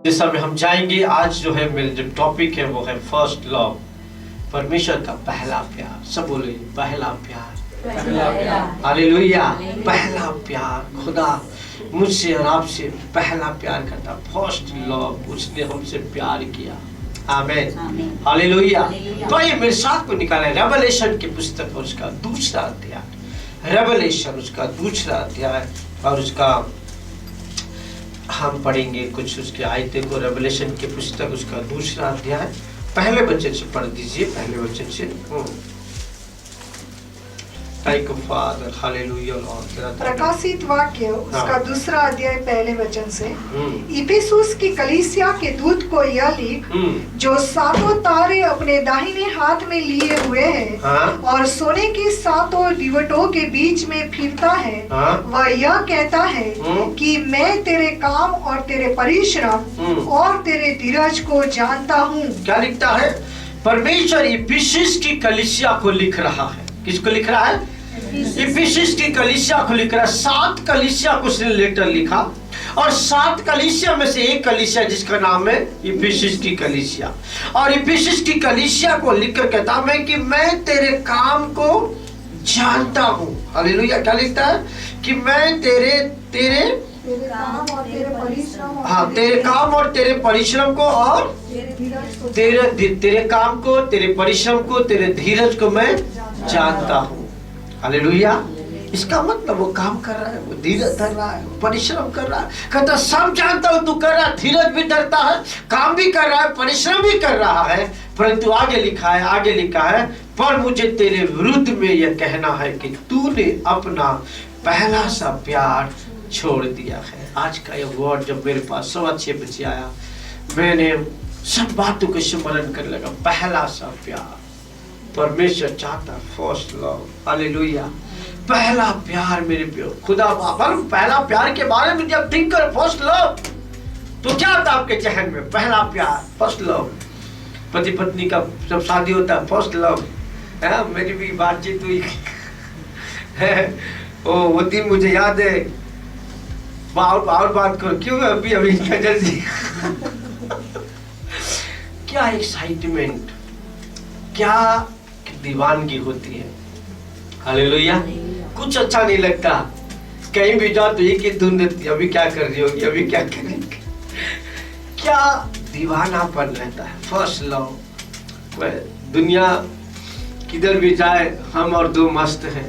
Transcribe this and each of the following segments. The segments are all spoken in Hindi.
जिस समय हम जाएंगे, आज जो है मेरे जो टॉपिक है वो है फर्स्ट लव, परमेश्वर का पहला प्यार। सब बोले पहला प्यार, हालेलुया। पहला प्यार, खुदा मुझसे और आपसे पहला प्यार करता, फर्स्ट लव, उसने हमसे प्यार किया। आमीन, हालेलुया। तो ये मेरे साथ को निकाले रेवलेशन की पुस्तक और उसका दूसरा अध्याय, रेवलेशन उसका दूसरा अध्याय, और उसका हम पढ़ेंगे कुछ उसके आयते को। रेवलेशन की पुस्तक उसका दूसरा अध्याय, पहले वचन से पढ़ दीजिए, पहले वचन से। Thank you father, hallelujah Lord. प्रकाशित वाक्य उसका दूसरा अध्याय पहले वचन से। इफिसुस की कलीसिया के दूत को यह लिख, जो सातों तारे अपने दाहिने हाथ में लिए हुए है और सोने की सातों दिवटों के बीच में फिरता है, वह यह कहता है कि मैं तेरे काम और तेरे परिश्रम और तेरे धीरज को जानता हूँ। क्या लिखता है? परमेश्वर इफिसुस की कलीसिया को लिख रहा है। किसको लिख रहा है? इफिसुस की कलीसिया को लिख रहा है। 7 कलीसिया को उसने लेटर लिखा, और 7 कलीसिया में से एक कलीसिया जिसका नाम है इफिसुस की कलीसिया। और इफिसुस की कलीसिया को लिखकर कहता मैं कि मैं तेरे काम को जानता हूँ। हालेलुया। क्या लिखता है? कि मैं तेरे काम और तेरे परिश्रम, तेरे काम और तेरे परिश्रम को और तेरे काम को, तेरे परिश्रम को, तेरे धीरज को मैं जानता हूँ। हालेलुया। इसका मतलब वो काम कर रहा है, वो धीरज धर रहा है, परिश्रम कर रहा है। कहता सब जानता हूँ तू कर रहा है, धीरज भी धरता है, काम भी कर रहा है, परिश्रम भी कर रहा है। परंतु आगे लिखा है, पर मुझे तेरे विरुद्ध में यह कहना है कि तूने अपना पहला सा प्यार छोड़ दिया है। आज का यह वर्ड जब मेरे पास 6:15 बजे आया, मैंने सब बातों को स्मरण कर लगा। पहला सा प्यार, परमेश्वर चाहता फर्स्ट लव। हालेलुया। पहला प्यार मेरे प्यार खुदा बाबा। पहला प्यार के बारे में जब थिंक कर फर्स्ट लव, तो क्या आता आपके जहन में? पहला प्यार, फर्स्ट लव। पति पत्नी का जब शादी होता है फर्स्ट लव है। मेरी भी बातचीत हुई है, वो दिन मुझे याद है। और बात करो, क्यों अभी इतना जल्दी? क्या एक्साइटमेंट, क्या दीवानगी होती है। हालेलुया। कुछ अच्छा नहीं लगता, कहीं भी जाओ तो एक ही धुन देती, अभी क्या कर रही होगी, अभी क्या कर रही, क्या दीवानापन रहता है। First love. दुनिया किधर भी जाए हम और दो मस्त हैं।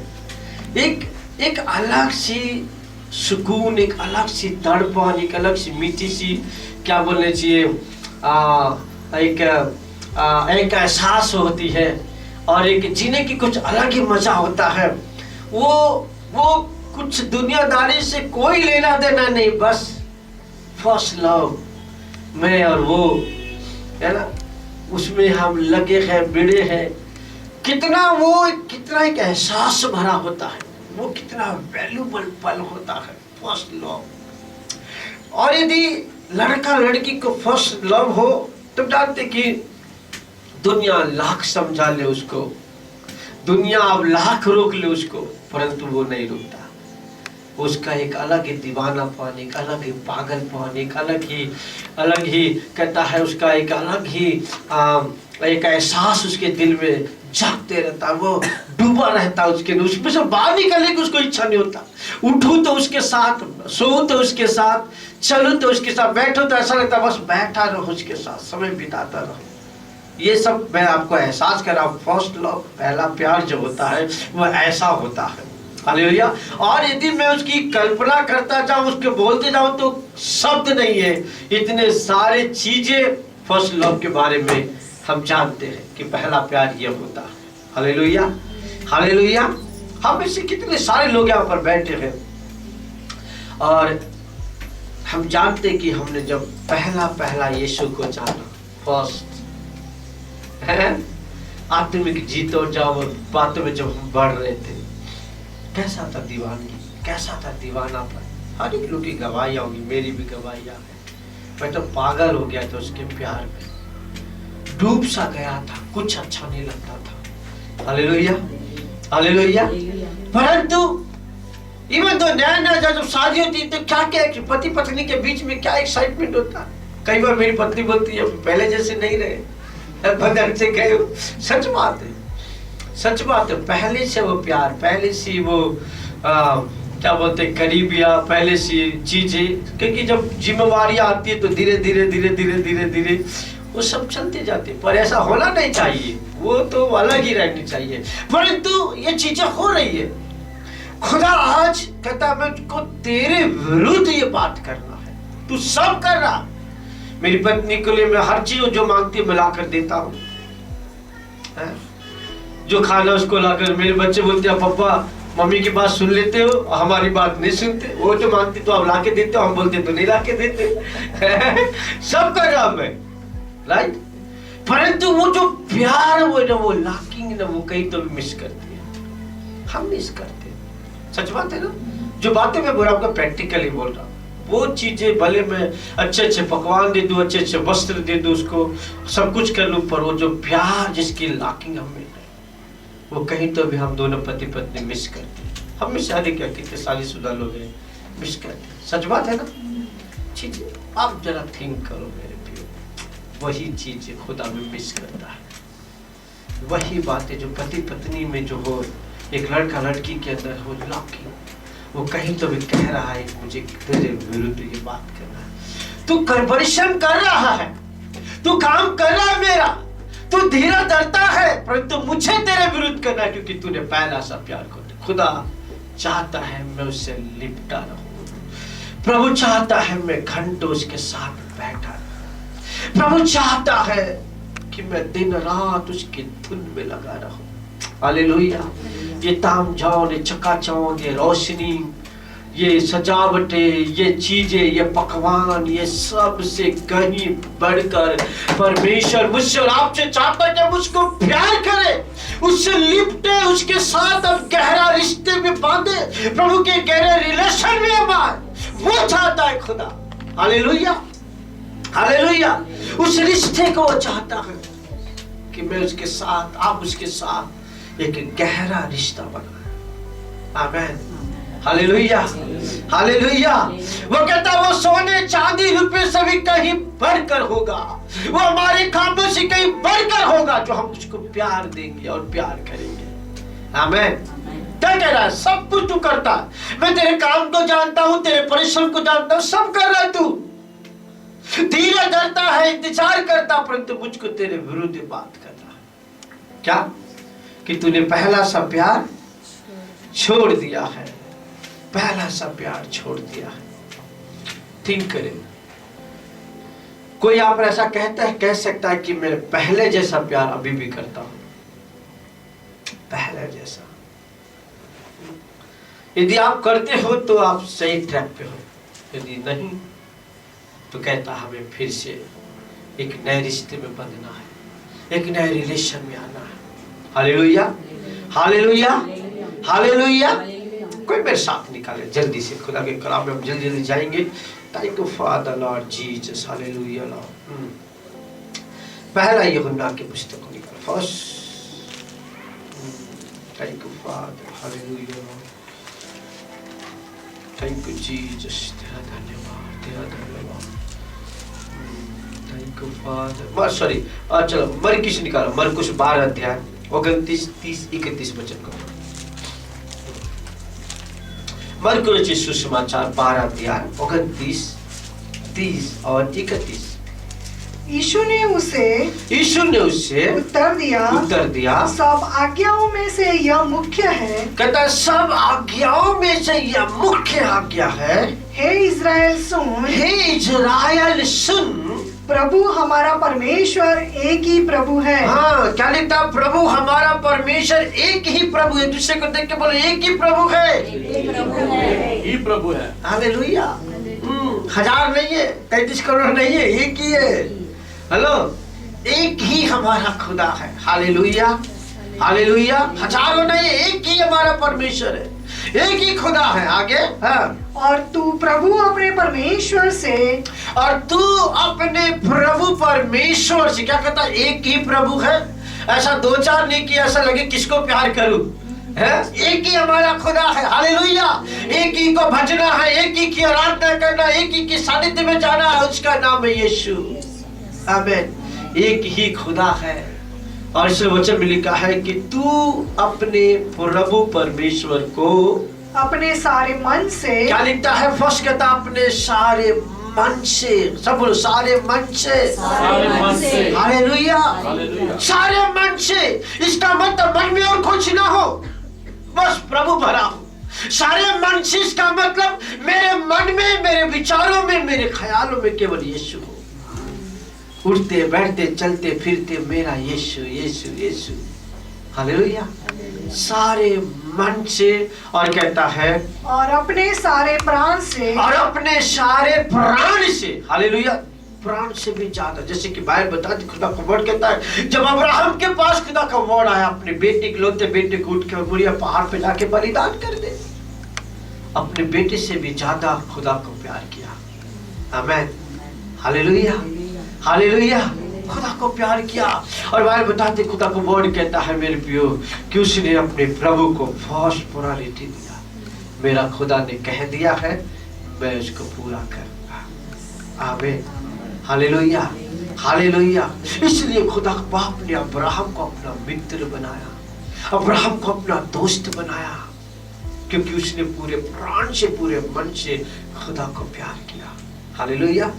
एक अलग सी सुकून, एक अलग सी तड़पन, एक अलग सी मीठी सी, क्या बोलना चाहिए, एक एहसास होती है, और एक जीने की कुछ अलग ही मजा होता है। वो कुछ दुनियादारी से कोई लेना देना नहीं, बस फर्स्ट लव में और वो है ना, उसमें हम लगे हैं, बिड़े हैं। कितना एक एहसास भरा होता है, वो कितना वैल्यूबल पल होता है फर्स्ट लव। और यदि लड़का लड़की को फर्स्ट लव हो तो जानते कि दुनिया लाख समझा ले उसको, दुनिया अब लाख रोक ले उसको, परंतु वो नहीं रुकता। उसका एक अलग ही दीवानापन, एक अलग ही पागलपन, एक अलग ही कहता है, उसका एक अलग ही एक एहसास उसके दिल में जागते रहता है। वो डूबा रहता है उसके, उसमें से बाहर निकलने की उसको इच्छा नहीं होता। उठूं तो उसके साथ, सोऊं तो उसके साथ, चलूं तो उसके साथ, बैठो तो ऐसा लगता है बस बैठा रहो उसके साथ, समय बिताता रहो। ये सब मैं आपको एहसास करा। फर्स्ट लव, पहला प्यार जो होता है वो ऐसा होता है। हालेलुया। और यदि मैं उसकी कल्पना करता जाऊं, उसके बोलते जाऊं, तो शब्द नहीं है, इतने सारे चीजें फर्स्ट लव के बारे में हम जानते हैं कि पहला प्यार ये होता है। Hallelujah, hallelujah. हम में से कितने सारे लोग यहाँ पर बैठे हैं और हम जानते कि हमने जब पहला यीशु को जाना, फर्स्ट है, आत्मिक जीतो जाओ बातों में जब हम बढ़ रहे थे, कैसा था दीवानगी, कैसा था दीवानापन। हर एक लोग की गवाहियाँ होगी, मेरी भी गवाहियाँ है। मैं तो पागल हो गया था उसके प्यार में, डूब सा गया था, कुछ अच्छा नहीं लगता था। Hallelujah, hallelujah. परंतु इवन तो नया जब शादी होती तो क्या पति पत्नी के बीच में क्या एक्साइटमेंट होता, कई बार मेरी पत्नी बोलती है पहले जैसे नहीं रहे, बदल से गए हो। सच बात है, सच बात है। पहले से वो प्यार, पहले से वो क्या बोलते हैं करीबिया, पहले से चीजें, क्योंकि जब जिम्मेवारी आती है तो धीरे धीरे धीरे धीरे धीरे धीरे वो सब चलते जाते हैं। पर ऐसा होना नहीं चाहिए, वो तो अलग ही रहनी चाहिए। परंतु ये चीजें हो रही है। खुदा आज कहता मैं तुझको तेरे विरुद्ध ये बात करना है, तू सब कर रहा। मेरी पत्नी के लिए मैं हर चीज जो मांगती है मिला कर देता हूँ, जो खाना उसको लाकर। मेरे बच्चे बोलते हैं पापा मम्मी की बात सुन लेते हो, हमारी बात नहीं सुनते। वो जो मांगती तो आप लाके देते हो, हम बोलते तो नहीं लाके देते। सब कर रहा मैं, राइट। परंतु वो जो प्यार वो ना, वो लाकिंग ना, वो कहीं तो भी मिस करती है, हम मिस करते। सच बात है ना। जो बातें मैं बोल रहा हूँ आपको प्रैक्टिकली बोल रहा हूँ। वो चीजें भले मैं अच्छे अच्छे पकवान दे दूं, अच्छे अच्छे वस्त्र दे दूं, उसको सब कुछ कर लूं, पर वो जो प्यार जिसकी लाकिंग हमें है, वो कहीं तो भी हम दोनों पति पत्नी मिस करते हैं। हम में शादी क्या कितने शादीशुदा लोग हैं, मिस करते हैं। सच बात है ना। चीजें आप जरा थिंक करो मेरे प्रियो, वही चीजें खुदा में मिस करता है। वही बातें जो पति पत्नी में जो हो, एक लड़का लड़की के अंदर हो लाकिंग, वो कहीं तो भी कह रहा है मुझे तेरे विरुद्ध ये बात करना है। तू परिश्रम कर रहा है, तू काम कर रहा है मेरा, तू धीरा धरता है, परंतु मुझे तेरे विरुद्ध करना है क्योंकि तूने पहला सा प्यार को। खुदा चाहता है मैं उससे लिपटा रहूं। प्रभु चाहता है मैं घंटों उसके साथ बैठा रहूं। प्रभु चाहता है कि मैं दिन रात उसकी धुन में लगा रहूं। हालेलुया। ये ताम झाम, ये चकाचौंध, ये रोशनी, ये सजावटें, ये चीजें, ये पकवान, ये सब से कहीं बढ़कर परमेश्वर मुझसे और आपसे चाहता है कि हम उसको प्यार करें, उससे लिपटे, उसके साथ अब गहरा रिश्ते में बांधे, प्रभु के गहरे रिलेशन में हम आए। वो चाहता है खुदा। Hallelujah, hallelujah. उस रिश्ते को वो चाहता है कि मैं उसके साथ, आप उसके साथ एक गहरा रिश्ता बनाए। आमीन, हालेलुया, हालेलुया। वो कहता वो सोने चांदी रुपए से भी कहीं बढ़कर होगा, वो हमारे कामों से कहीं बढ़कर होगा, जो हम उसको प्यार देंगे और प्यार करेंगे। आमीन। क्या कह रहा है? सब कुछ तू करता है, मैं तेरे काम को जानता हूं, तेरे परिश्रम को जानता हूं, सब कर रहा है तू, धीरे धरता है, इंतजार करता, परंतु मुझको तेरे विरुद्ध बात करना है। क्या? कि तूने पहला सा प्यार छोड़ दिया है, पहला सा प्यार छोड़ दिया है। थिंक करें। कोई आप ऐसा कहता है, कह सकता है कि मैं पहले जैसा प्यार अभी भी करता हूं, पहले जैसा। यदि आप करते हो तो आप सही ट्रैक पे हो, यदि नहीं तो कहता हमें फिर से एक नए रिश्ते में बंधना है, एक नए रिलेशन में आना है। Hallelujah, hallelujah, hallelujah. कोई मेरे साथ निकाले जल्दी से, खुदा के कलाम में हम जल्दी जल्दी जाएंगे। Thank you father Lord Jesus, hallelujah Lord. पहला यूहन्ना की पुस्तक को निकालो, first. Thank you father, hallelujah Lord. Thank you Jesus, तेरा धन्यवाद, तेरा धन्यवाद। Thank you father. सॉरी, चलो मरकुस निकालो, मरकुस 12 अध्याय 29, 30, 31 वचन को। मरकुस सुसमाचार 12 अध्याय 29, 30 और 31। यीशु ने उसे उत्तर दिया, सब आज्ञाओं में से यह मुख्य है। कहता सब आज्ञाओं में से यह मुख्य आज्ञा है। हे इज़राइल सुन, हे इज़राइल सुन, प्रभु हमारा परमेश्वर एक ही प्रभु है। हाँ, क्या लिखता? प्रभु हमारा परमेश्वर एक ही प्रभु है। दूसरे को देख के बोलो एक ही प्रभु है, एक ही प्रभु है। हालेलुया। 1000 नहीं है, 33 करोड़ नहीं है, एक ही है। हेलो, एक ही हमारा खुदा है। Hallelujah, hallelujah. हजारों नहीं, एक ही हमारा परमेश्वर है, एक ही खुदा है। आगे, हाँ। और तू प्रभु अपने परमेश्वर से, और तू अपने प्रभु परमेश्वर से, क्या कहता? एक ही प्रभु है। ऐसा 2-4 नहीं किया, ऐसा लगे किसको प्यार करूं, है, एक ही हमारा खुदा है। हालेलुया। एक ही को भजना है, एक ही की आराधना करना, एक ही के सानिध्य में जाना है, उसका नाम है यीशु। आमीन। एक ही खुदा है। और इस वचन में लिखा है कि तू अपने प्रभु परमेश्वर को अपने सारे मन से, क्या लिखता है? फर्स्ट कहता अपने सारे मन से, सब बोलो सारे मन से, सारे मन से। हालेलुया। हालेलुया। सारे मन से, इसका मतलब मन में और कुछ ना हो, बस प्रभु भरा हो। सारे मन से इसका मतलब मेरे मन में, मेरे विचारों में, मेरे ख्यालों में केवल यीशु हो। उठते बैठते चलते फिरते मेरा यीशु यीशु यीशु। हालेलुया। सारे मन से, और कहता है और अपने सारे प्राण से, और अपने सारे प्राण से। हालेलुया। प्राण से भी ज्यादा, जैसे कि बाइबल बताती, खुदा का वर्ड कहता है जब अब्राहम के पास खुदा का वर्ड आया, अपने बेटे के लोते बेटे को उठ के मुड़िया पहाड़ पे जाके बलिदान कर दे। अपने बेटे से भी ज्यादा खुदा को प्यार किया। आमीन। हालेलुया। हालेलुया। खुदा को प्यार किया। और बाइबल बताते, खुदा को वर्ड कहता है मेरे प्रियो कि उसने अपने प्रभु को फर्स्ट प्रायोरिटी दिया। मेरा खुदा ने कह दिया है, मैं उसको पूरा करूंगा। आमीन। हालेलुया। हालेलुया। इसलिए खुदा बाप ने अब्राहम को अपना मित्र बनाया, अब्राहम को अपना दोस्त बनाया, क्योंकि उसने पूरे प्राण से, पूरे मन से खुदा को प्यार किया। हालेलुया।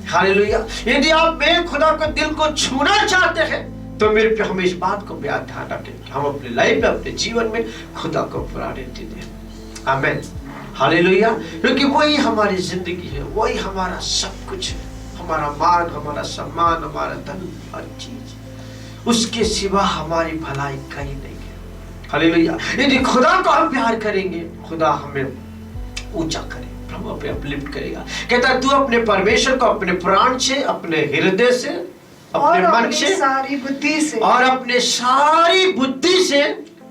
हालेलुया। यदि आप मेरे खुदा को दिल को छूना चाहते हैं तो मेरे पे हम इस बात को ध्यान रखें कि हम अपने लाइफ में, अपने जीवन में खुदा को प्रायोरिटी दें। आमीन। हालेलुया। क्योंकि वही हमारी जिंदगी है, वही हमारा सब कुछ है, हमारा मान, हमारा सम्मान, हमारा धन, हर चीज। उसके सिवा हमारी भलाई कहीं नहीं है। हालेलुया। यदि खुदा को हम प्यार करेंगे, खुदा हमें ऊंचा करेगा, प्रभु पे अपलिफ्ट करेगा। कहता है तू अपने परमेश्वर को अपने प्राण से, अपने हृदय से, अपने मन से, सारी बुद्धि से, और अपने सारी बुद्धि से,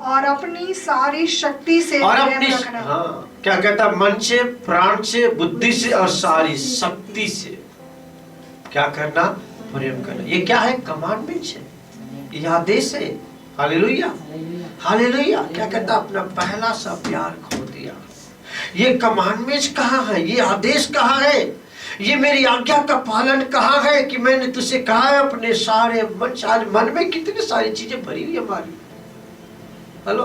और अपनी सारी शक्ति से, और प्रेम अपनी, रखना। हाँ, क्या कहता है? मन से, प्राण से, बुद्धि से और सारी शक्ति से क्या करना? प्रेम करना। ये क्या है? कमांडमेंट है, ये आदेश है। हालेलुया। हालेलुया। क्या कहता? अपना पहला सा प्यार खो दिया। ये कमांडमेंट्स कहाँ है? ये आदेश कहाँ है? ये मेरी आज्ञा का पालन कहाँ है कि मैंने तुझसे कहा है अपने सारे मन। आज मन में कितनी सारी चीजें भरी हुई हमारी। हेलो,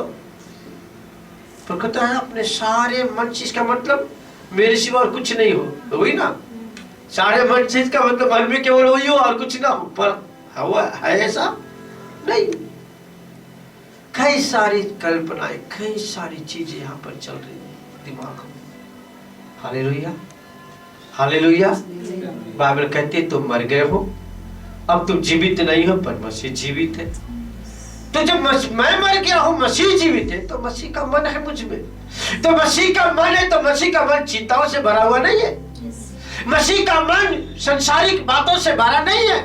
तो कहता है अपने सारे मन से, इसका मतलब मेरे सिवा और कुछ नहीं हो, वही ना। सारे मन से इसका मतलब मन में केवल वही हो और कुछ ना हो, पर हुआ है ऐसा नहीं। कई सारी कल्पनाएं, कई सारी चीजें यहाँ पर चल रही है दिमाग में। हालेलुया। हालेलुया। बाइबल कहती है तुम मर गए हो, अब तुम जीवित नहीं हो, पर मसीह जीवित है। तो जब मैं मर गया हूं, मसीह जीवित है, तो मसीह का मन है मुझ में। तो मसीह का मन है, तो मसीह का मन चिंताओं से भरा हुआ नहीं है। मसीह का मन संसारिक बातों से भरा नहीं है।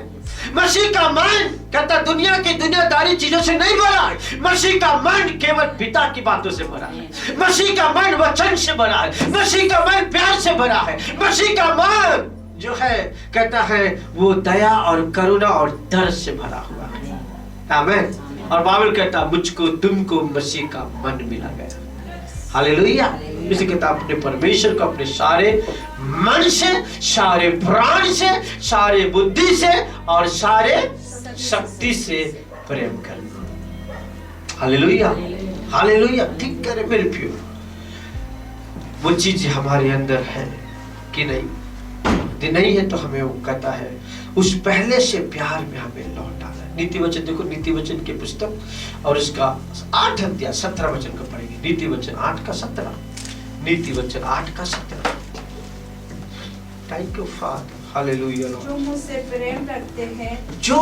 मसीह का मन कहता दुनिया की दुनियादारी चीजों से नहीं भरा है। मसीह का मन केवल पिता की बातों से भरा है। मसीह का मन वचन से भरा है। मसीह का मन प्यार से भरा है। मसीह का मन जो है कहता है वो दया और करुणा और दर्द से भरा हुआ है। आमीन। और बाइबल कहता मुझको तुमको मसीह का मन मिला गया। हालेलुया। इसे कहता अपने परमेश्वर को अपने सारे मन से, सारे प्राण से, सारे बुद्धि से और सारे शक्ति से प्रेम करना। हालेलुया। हालेलुया। ठीक करे मेरे प्रियो, वो चीज हमारे अंदर है कि नहीं? यदि नहीं है तो हमें वो कहता है उस पहले से प्यार में हमें लौटा है। नीति वचन देखो, नीति वचन की पुस्तक और इसका 8 अध्याय 17 वचन को पढ़ेंगे। नीति वचन 8 का 17। नीति वचन 8 का 17। Thank you father. हालेलुया। जो मुझसे प्रेम रखते हैं, जो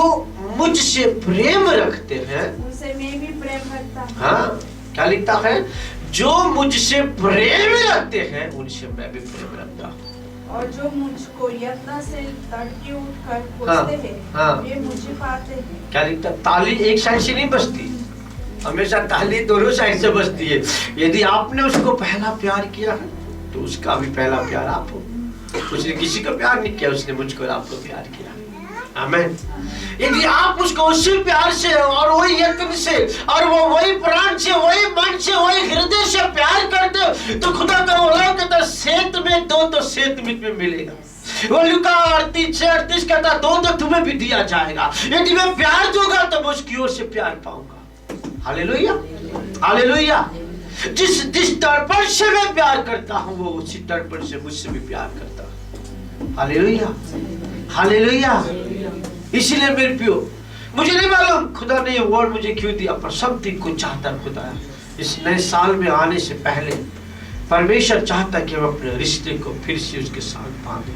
मुझसे प्रेम रखते हैं, उनसे मैं भी प्रेम रखता हूँ। हाँ, क्या लिखता है? जो मुझसे प्रेम रखते हैं उनसे मैं भी प्रेम रखता हूँ। और जो मुझको यत्न से तड़के उठकर खोजते हैं, वे मुझे पाते हैं। क्या लिखता? ताली एक साइड से नहीं बजती, हमेशा ताली दोनों साइड से बजती है। यदि आपने उसको पहला प्यार किया है तो उसका भी पहला प्यार आप हो। उसने किसी को प्यार नहीं किया, उसने मुझको और आपको प्यार किया। आमीन। यदि आप उसको उसी प्यार से और वही यत्न से और वो वही प्राण से, वही मन से, तो खुदा का वो कहता सेत में दो तो सेत में मिलेगा। वो लुका 38 कहता दो तो तुम्हें भी दिया जाएगा। यदि मैं प्यार दूंगा तो मैं उसकी ओर से प्यार पाऊंगा। Hallelujah, hallelujah. जिस तड़पण से मैं प्यार करता हूं वो उसी तड़पण से मुझसे भी प्यार करता है। Hallelujah, hallelujah. इसीलिए मेरे प्रियो, मुझे नहीं मालूम खुदा ने ये वर्ड मुझे क्यों दिया, पर समथिंग को चाहता खुदा इस नए साल में आने से पहले परमेश्वर चाहता कि हम अपने रिश्ते को फिर से उसके साथ बांधे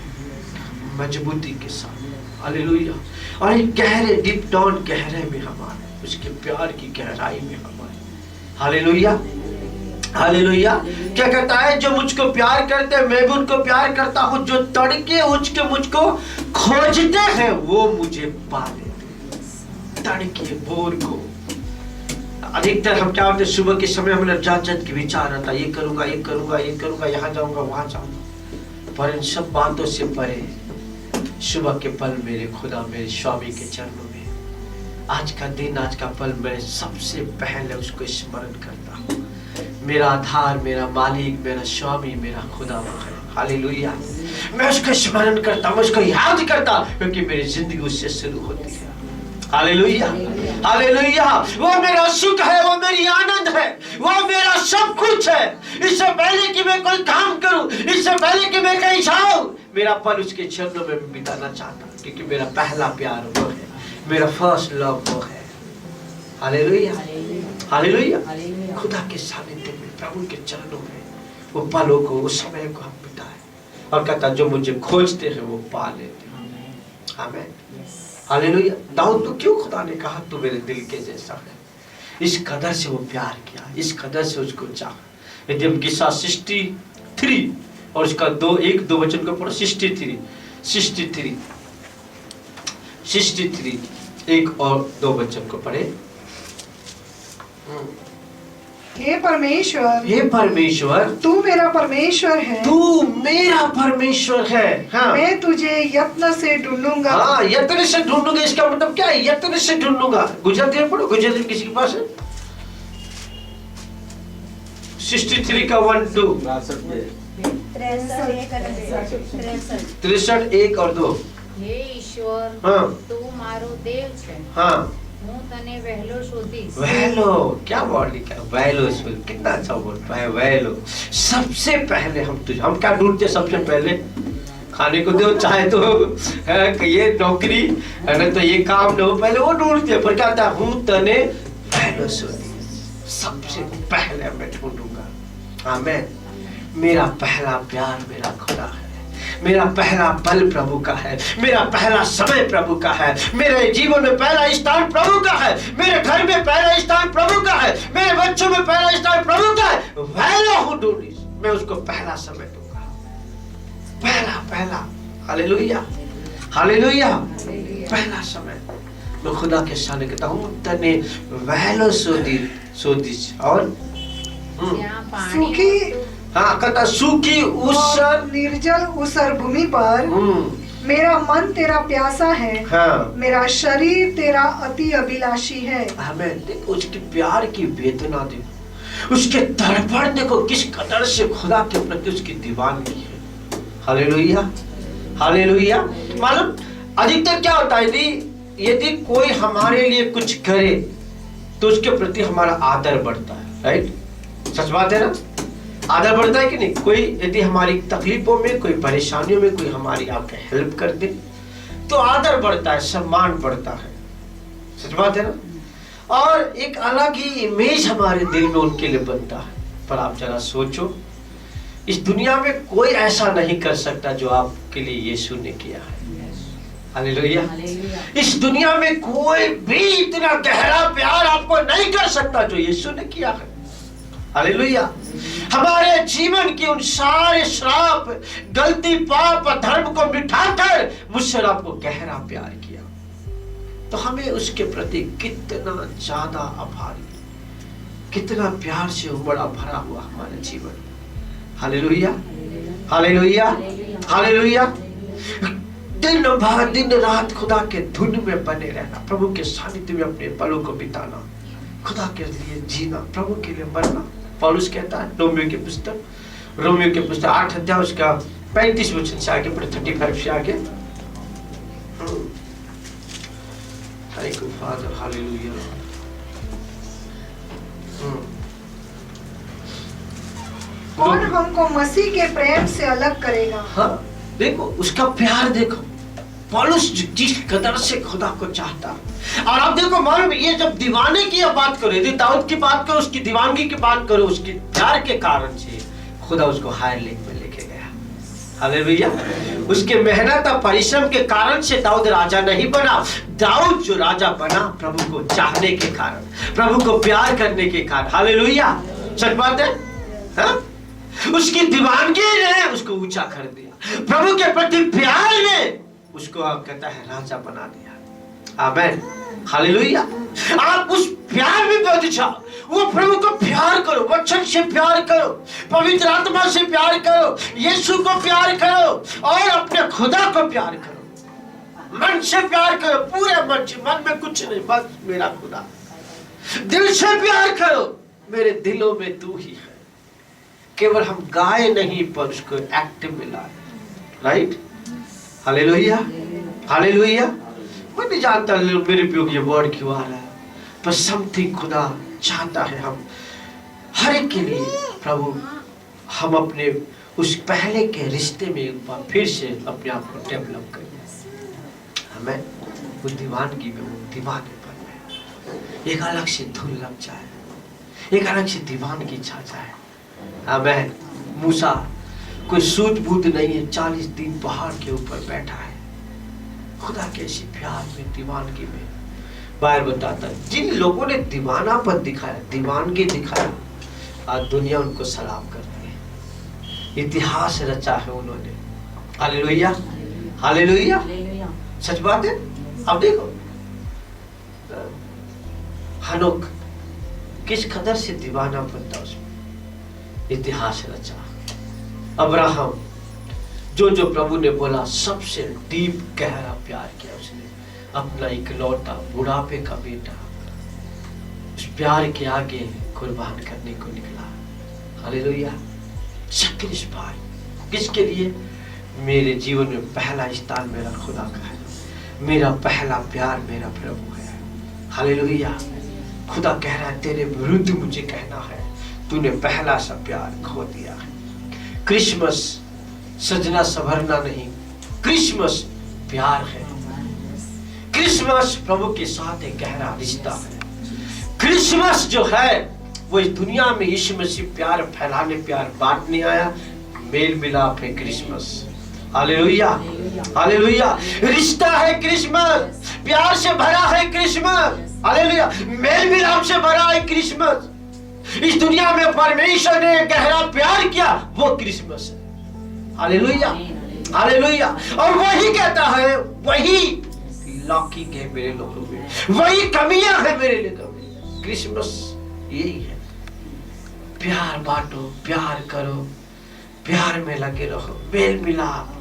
मजबूती के साथ। हालेलुया। और एक गहरे डीप डाउन गहरे में हमारे उसके प्यार की गहराई में हमारे। Hallelujah, hallelujah. क्या कहता है, जो मुझको प्यार करते हैं मैं भी उनको प्यार करता हूँ, जो तड़के उठके मुझको खोजते हैं वो मुझे पा लेते। तड़के भोर को अधिकतर हम क्या होते, सुबह के समय हमें जात के विचार आता, ये करूंगा ये करूंगा ये करूंगा, यहाँ जाऊंगा वहां जाऊंगा। पर इन सब बातों से परे सुबह के पल मेरे खुदा मेरे स्वामी के चरणों में, आज का दिन आज का पल मैं सबसे पहले उसको स्मरण करता हूँ। मेरा आधार, मेरा मालिक, मेरा स्वामी, मेरा खुदा वो है। हालेलुया। मैं उसको स्मरण करता हूँ, मैं उसको याद करता, क्योंकि मेरी जिंदगी उससे शुरू होती है। Hallelujah, hallelujah. वो मेरा सुख है, वो मेरी आनंद है, वो मेरा सब कुछ है। इससे पहले कि मैं कोई काम करूं, इससे पहले कि मैं कहीं जाऊं, मेरा पल उसके चरणों में बिताना चाहता हूं, क्योंकि मेरा पहला प्यार वो है, मेरा फर्स्ट लव वो है। Hallelujah, hallelujah. खुदा के सानिध्य में, प्रभु के चरणों में वो पलों को, उस समय को हम बिताए। और कहता जो मुझे खोजते हैं वो पा लेते हैं। आमीन, हालेलुया। दाऊद तो क्यों खुदा ने कहा तू मेरे दिल के जैसा है, इस कदर से वो प्यार किया, इस कदर से उसको चाहा। यदि हम किस्सा 63 और उसका 1-2 वचन को पढ़ो, 63 1 और 2 वचन को पढ़े। हे परमेश्वर, हे परमेश्वर, तू मेरा परमेश्वर है, तू मेरा परमेश्वर है। हाँ, मैं तुझे यत्न से ढूंढूंगा। हाँ, यत्न से ढूंढूंगा, इसका मतलब क्या है? यत्न से ढूंढूंगा। गुजराती में पढ़ो, गुजराती किसी के पास है? 63 का 1-2 63 1 और 2। हे ईश्वर, हाँ, तू मारो देव छे। हाँ, હું તને વહેલો શોધીશ। वहलो, क्या वर्ड लिखा है? वहलो, कितना अच्छा वर्ड है वहलो। सबसे पहले हम क्या ढूंढते हैं? सबसे पहले खाने को दो, चाहे तो ये नौकरी है ना, तो ये काम न हो, पहले वो ढूंढते हैं। पर क्या था? हूँ तने वहलो शोधीश, सबसे पहले मैं ढूंढूंगा। आमीन। मेरा पहला प्यार मेरा खुदा है, मेरा पहला पल प्रभु का है, मेरा पहला समय प्रभु का है, मेरे जीवन में पहला स्थान प्रभु का है, मेरे घर में पहला स्थान प्रभु का है, मेरे बच्चों में पहला स्थान प्रभु का है। वहलो हूँ ढूंढीश, मैं उसको पहला समय दूंगा, पहला। Hallelujah, hallelujah. पहला समय मैं खुदा के सामने कहता हूँ तने वहलो शोधीश। और જ્યાં પાણી सूखी, हाँ, कहता सूखी ऊसर निर्जल ऊसर भूमि पर मेरा मन तेरा प्यासा है। हाँ, मेरा शरीर तेरा अति अभिलाषी है। हमें देखो उसके प्यार की वेदना देखो, उसके तड़पण देखो, किस कदर से खुदा के प्रति उसकी दीवानगी है। Hallelujah, hallelujah. मालूम अधिकतर क्या होता है, यदि कोई हमारे लिए कुछ करे तो उसके प्रति हमारा आदर बढ़ता है। राइट, सच बात है ना? आदर बढ़ता है कि नहीं? कोई यदि हमारी तकलीफों में, कोई परेशानियों में कोई हमारी आपके हेल्प कर दे तो आदर बढ़ता है, सम्मान बढ़ता है। सच बात है ना? और एक अलग ही इमेज हमारे दिल में उनके लिए बनता है। पर आप जरा सोचो, इस दुनिया में कोई ऐसा नहीं कर सकता जो आपके लिए यीशु ने किया है। हालेलुया। इस दुनिया में कोई भी इतना गहरा प्यार आपको नहीं कर सकता जो यीशु ने किया है। हालेलुया। हमारे जीवन की उन सारे श्राप, गलती, पाप, धर्म को मिटाकर मुझसे आपको गहरा प्यार किया, तो हमें उसके प्रति कितना ज्यादा आभारी, कितना प्यार से उमड़ा भरा हुआ हमारा जीवन। Hallelujah, hallelujah, hallelujah. दिन भर दिन रात खुदा के धुन में बने रहना, प्रभु के सानिध्य में अपने पलों को बिताना, खुदा के लिए जीना, प्रभु के लिए मरना। पौलुस कहता है रोमियो की पुस्तक रोमियो के पुस्तक 8 अध्याय उसका 35 वचन से आगे पढ़े, 35 से आगे। Thank you father, hallelujah. कौन हमको मसीह के प्रेम से अलग करेगा? हाँ, देखो उसका प्यार देखो, पौलुस जिस कदर से खुदा को चाहता। और अब देखो मालूम, ये जब दीवाने की बात करो, यदि दाऊद की बात करो, उसकी दीवानगी की बात करो, उसके प्यार के कारण से खुदा उसको हायर लीग में लेके गया। हालेलुया। उसके मेहनत और परिश्रम के कारण से दाऊद राजा नहीं बना। दाऊद जो राजा बना प्रभु को चाहने के कारण, प्रभु को प्यार करने के कारण। हालेलुया, सच बात है, हाँ? उसकी दीवानगी ने उसको ऊंचा कर दिया, प्रभु के प्रति प्यार ने उसको आप कहता है राजा बना दिया। आमेन, हालेलुया। आप उस प्यार में बढ़ जाओ, वो प्रभु को प्यार करो, वचन से प्यार करो, पवित्र आत्मा से प्यार करो, यीशु को प्यार करो और अपने खुदा को प्यार करो, मन से प्यार करो, पूरे मन से, मन में कुछ नहीं, बस मेरा खुदा। दिल से प्यार करो, मेरे दिलों में तू ही है। केवल हम गाए नहीं पर उसको एक्टिव में लाए, राइट? Hallelujah, hallelujah. मैं नहीं जानता मेरे उपयोग ये वर्ड क्यों आ रहा है, पर समथिंग खुदा चाहता है हम हर एक के लिए। प्रभु हम अपने उस पहले के रिश्ते में एक बार फिर से अपने आप को डेवलप करें। हमें उस दीवानगी में, वो दीवानेपन में एक अलग से धुन लग जाए, एक अलग से दीवानगी छा जाए। हमें मूसा कोई सूझ बूझ नहीं है, 40 दिन पहाड़ के ऊपर बैठा है, खुदा के ऐसी प्यार में, दीवानगी में। बाइबल बताता है जिन लोगों ने दीवानापन दिखाया, दीवानगी दिखाया, आज दुनिया उनको सलाम करती है। इतिहास रचा है उन्होंने। हालेलुया, हालेलुया, सच बात है। अब देखो हनोक किस कदर से दीवानापन था उसमें, इतिहास रचा। अब्राहम जो जो प्रभु ने बोला, सबसे डीप गहरा प्यार किया उसने, अपना इकलौता बुढ़ापे का बेटा उस प्यार के आगे कुर्बान करने को निकला। हालेलुया, सैक्रिफाइस किसके लिए? मेरे जीवन में पहला स्थान मेरा खुदा का है, मेरा पहला प्यार मेरा प्रभु है। हालेलुया। खुदा कह रहा है तेरे विरुद्ध मुझे कहना है, तूने पहला सा प्यार खो दिया है। क्रिसमस सजना संवरना नहीं, क्रिसमस प्यार है। क्रिसमस प्रभु के साथ एक गहरा रिश्ता है। क्रिसमस जो है वो इस दुनिया में यीशु मसीह प्यार फैलाने, प्यार बांटने आया, मेल मिलाप है क्रिसमस। Hallelujah, hallelujah. रिश्ता है क्रिसमस, प्यार से भरा है क्रिसमस। हालेलुया, मेल मिलाप से भरा है क्रिसमस। इस दुनिया में परमेश्वर ने गहरा प्यार किया, वो क्रिसमस है। Hallelujah, hallelujah. और वही कहता है, वही लॉकिंग है मेरे लोगों में, वही कमियां है मेरे लोगों में। क्रिसमस यही है, प्यार बांटो, प्यार करो, प्यार में लगे रहो, मेल मिलाप।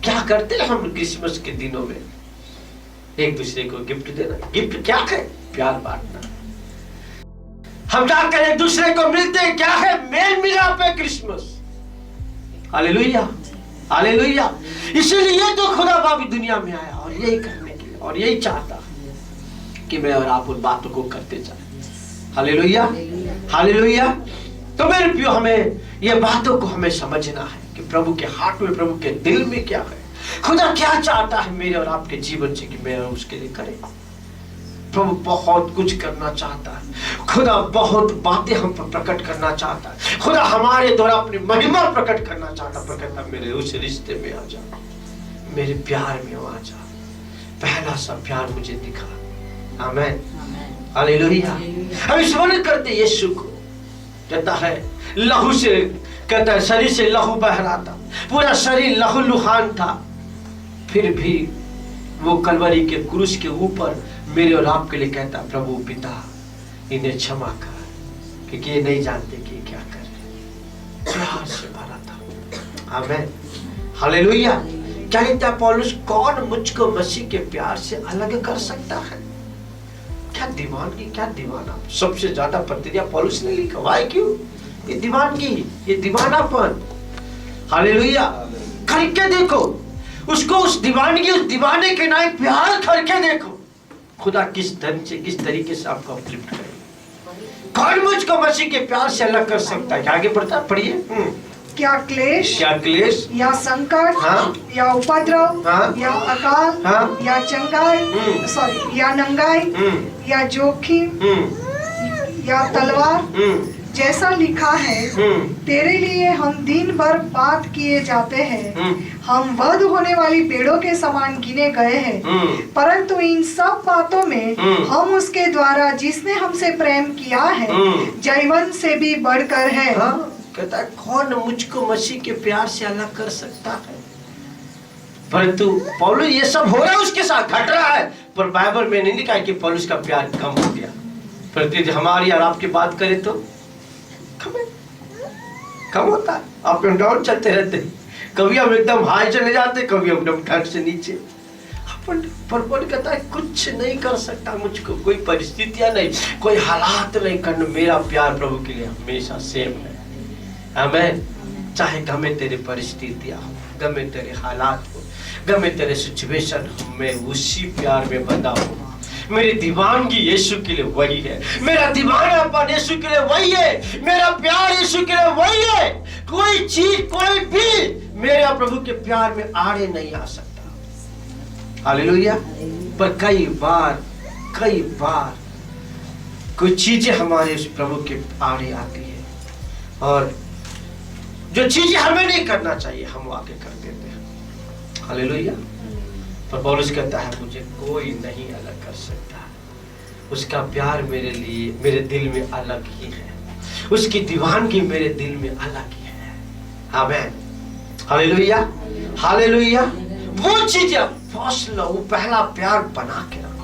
क्या करते हैं हम क्रिसमस के दिनों में? एक दूसरे को गिफ्ट देना। गिफ्ट क्या है? प्यार बांटना। हम जाकर एक दूसरे को मिलते हैं, क्या है? मेल मिलाप है क्रिसमस। Hallelujah, hallelujah. इसीलिए तो खुदा बाप दुनिया में आया और यही करने के लिए, और यही चाहता कि मैं और आप उन बातों को करते जाए। Hallelujah, hallelujah. तो मेरे प्रियो, हमें ये बातों को हमें समझना है कि प्रभु के हाथ में, प्रभु के दिल में क्या है, खुदा क्या चाहता है मेरे और आपके जीवन से कि मैं और उसके लिए करें। प्रभु बहुत कुछ करना चाहता है, खुदा बहुत बातें हम पर प्रकट करना चाहता है, खुदा हमारे द्वारा अपनी महिमा प्रकट करना चाहता है। प्रकट मेरे उस रिश्ते में आ जा, मेरे प्यार में आ जा, पहला सा प्यार मुझे दिखा। आमीन, हालेलुया। हम स्मरण करते यीशु को, कहता है लहू से, कहता है शरीर से लहू बह रहा था, पूरा शरीर लहूलुहान था, फिर भी वो कलवरी के क्रूस के ऊपर मेरे और आपके लिए कहता, प्रभु पिता इन्हें क्षमा कर, क्योंकि ये नहीं जानते कि क्या कर रहे। प्यार से भरा था। आमीन, हालेलुया। क्या कहता है पौलुस, कौन मुझको मसीह के प्यार से अलग कर सकता है? क्या दीवानगी, क्या दीवाना। सबसे ज्यादा पत्रियां पौलुस ने लिखा। वाई? क्यों? ये दीवानगी, ये दीवानापन। हालेलुया। करके देखो उसको, उस दीवानगी, उस दीवाने के नाम प्यार करके देखो, खुदा किस ढंग से, किस तरीके से आपको अपलिफ्ट करेगा। कौन मुझको मसीह के प्यार से अलग कर सकता है? आगे बढ़ता पढ़िए। क्या क्लेश, क्या क्लेश, या संकट, हाँ, या उपद्रव, हाँ, या अकाल, हाँ, या चंगाई, सॉरी, या नंगाई, या जोखिम, या तलवार, जैसा लिखा है, तेरे लिए हम दिन भर बात किए जाते हैं, हम वध होने वाली पेड़ों के समान गिने गए हैं, परंतु इन सब बातों में हम उसके द्वारा जिसने हमसे प्रेम किया है जयवंत से भी बढ़कर है। हाँ, कहता है कौन मुझको मसीह के प्यार से अलग कर सकता है? परंतु पौलुस, ये सब हो रहा है उसके साथ, घट रहा है, पर बाइबल में नहीं लिखा है कि पौलुस का प्यार कम हो गया। परंतु हमारी और आपकी बात करें तो कम होता है, अप एंड डाउन चलते रहते हैं। कभी हम एकदम हाई चले जाते, कभी हम एकदम ठंड से नीचे। पर पौलुस कहता है कुछ नहीं कर सकता मुझको, कोई परिस्थितियां नहीं, कोई हालात नहीं करना, मेरा प्यार प्रभु के लिए हमेशा सेम है। आमीन। चाहे गमे तेरे परिस्थितियां हो, गमे तेरे हालात हो, गमे तेरे सिचुएशन हो, मैं उसी प्यार में बंधा हूँ। मेरी दीवानगी यीशु के लिए वही है, मेरा दीवानापन यीशु के लिए वही है, मेरा प्यार यीशु के लिए वही है। कोई चीज, कोई भी मेरे प्रभु के प्यार में आड़े नहीं आ सकता। हालेलुया। पर कई बार कोई चीजें हमारे उस प्रभु के आड़े आती है, और जो चीजें हमें नहीं करना चाहिए हम आके कर देते हैं। हालेलुया। पर पौलुस कहता है मुझे कोई नहीं अलग कर सकता, उसका प्यार मेरे लिए, मेरे दिल में अलग ही है, उसकी दीवानगी मेरे दिल में अलग ही है। आमीन। Hallelujah, hallelujah. वो चीजें फौसला, वो पहला प्यार बना के रखो।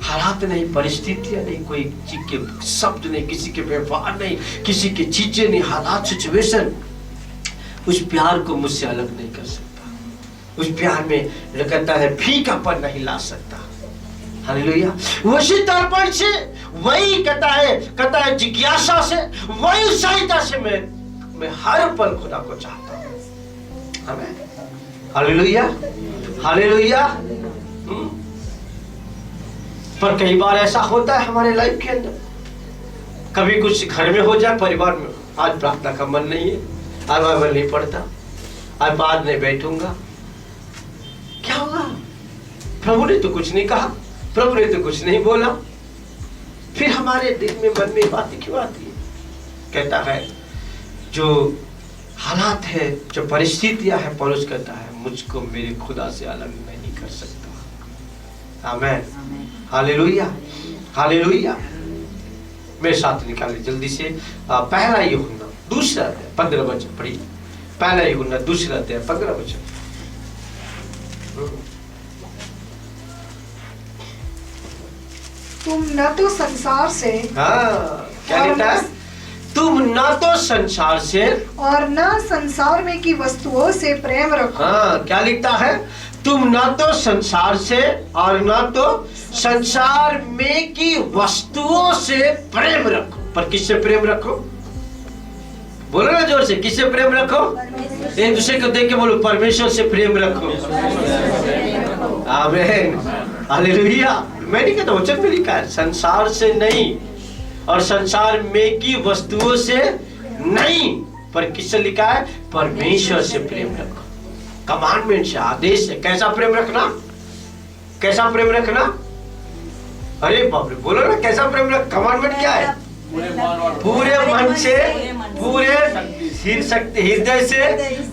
हालात नहीं, परिस्थितियां नहीं, कोई चीज के शब्द नहीं, किसी के व्यवहार नहीं, किसी की चीजें नहीं, हालात, सिचुएशन उस प्यार को मुझसे अलग नहीं कर सकता। उस प्यार में कहता है फीकापन नहीं ला सकता। हालेलुया। वही तर्पण से, वही कहता है जिज्ञासा से, वही उत्साहिता से मैं हर पल खुदा को चाहता हूँ। आमीन। Hallelujah, hallelujah. पर कई बार ऐसा होता है हमारे लाइफ के अंदर, कभी कुछ घर में हो जाए, परिवार में, आज प्रार्थना का मन नहीं है, आज बाइबल नहीं पढ़ता, आज बाद नहीं बैठूंगा। क्या होगा? प्रभु ने तो कुछ नहीं कहा, प्रभु ने तो कुछ नहीं बोला, फिर हमारे दिल में, मन में बातें क्यों आती है? कहता है जो हालात है, जो परिस्थितियां है, पौलुस कहता है मुझको मेरे खुदा से अलग नहीं कर सकता। आमीन। Hallelujah, hallelujah. मेरे साथ निकाले जल्दी से पहला यूहन्ना दूसरा अध्याय 15 वचन पढ़िए। पहला यूहन्ना दूसरा अध्याय 15 वचन। तुम न तो संसार से, हाँ, क्या लिखता है? तुम न तो संसार से और न संसार में की वस्तुओं से प्रेम रखो। हाँ, क्या लिखता है? तुम न तो संसार से और न तो संसार में की वस्तुओं से प्रेम रखो। पर किससे प्रेम रखो? बोलो ना जोर से, किससे प्रेम रखो? एक दूसरे को देख के बोलो, परमेश्वर से प्रेम रखो। आमीन। हालेलुया। मैं नहीं कहता, वचन में लिखा है संसार से नहीं और संसार में की वस्तुओं से नहीं, पर किससे लिखा है? परमेश्वर से प्रेम रखो। कमांडमेंट से, आदेश से। कैसा प्रेम रखना? कैसा प्रेम रखना? अरे बाप रे, बोलो ना, कैसा प्रेम रख? कमांडमेंट क्या है? पूरे मन से, पूरे हृदय से,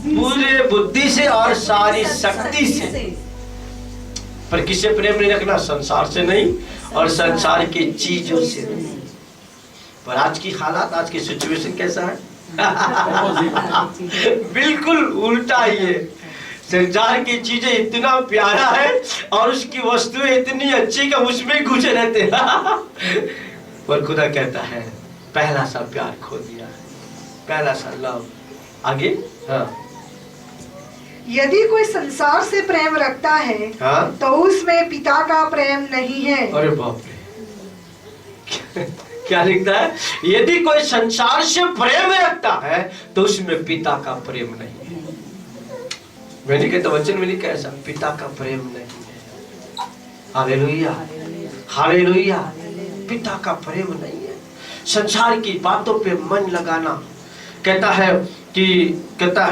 पूरे बुद्धि से और सारी शक्ति से। पर किससे प्रेम नहीं रखना? संसार से नहीं और संसार की चीजों से नहीं। पर आज की हालात, आज की सिचुएशन कैसा है? बिल्कुल उल्टा ही है। संसार की चीजें इतना प्यारा है और उसकी वस्तुएं इतनी अच्छी कि उसमें घुसे रहते हैं। पर खुदा कहता है पहला सा प्यार खो दिया, पहला सा लव। आगे, हाँ, यदि कोई संसार से प्रेम रखता है, हाँ? तो उसमें पिता का प्रेम नहीं है। अरे बाप रे, क्या लिखता है? यदि कोई संसार से प्रेम रखता है तो उसमें पिता का प्रेम नहीं है। मैंने कहता वचन में लिखा ऐसा, पिता का प्रेम नहीं है। Hallelujah, hallelujah. पिता का प्रेम नहीं है। संसार की बातों पे मन लगाना, कहता है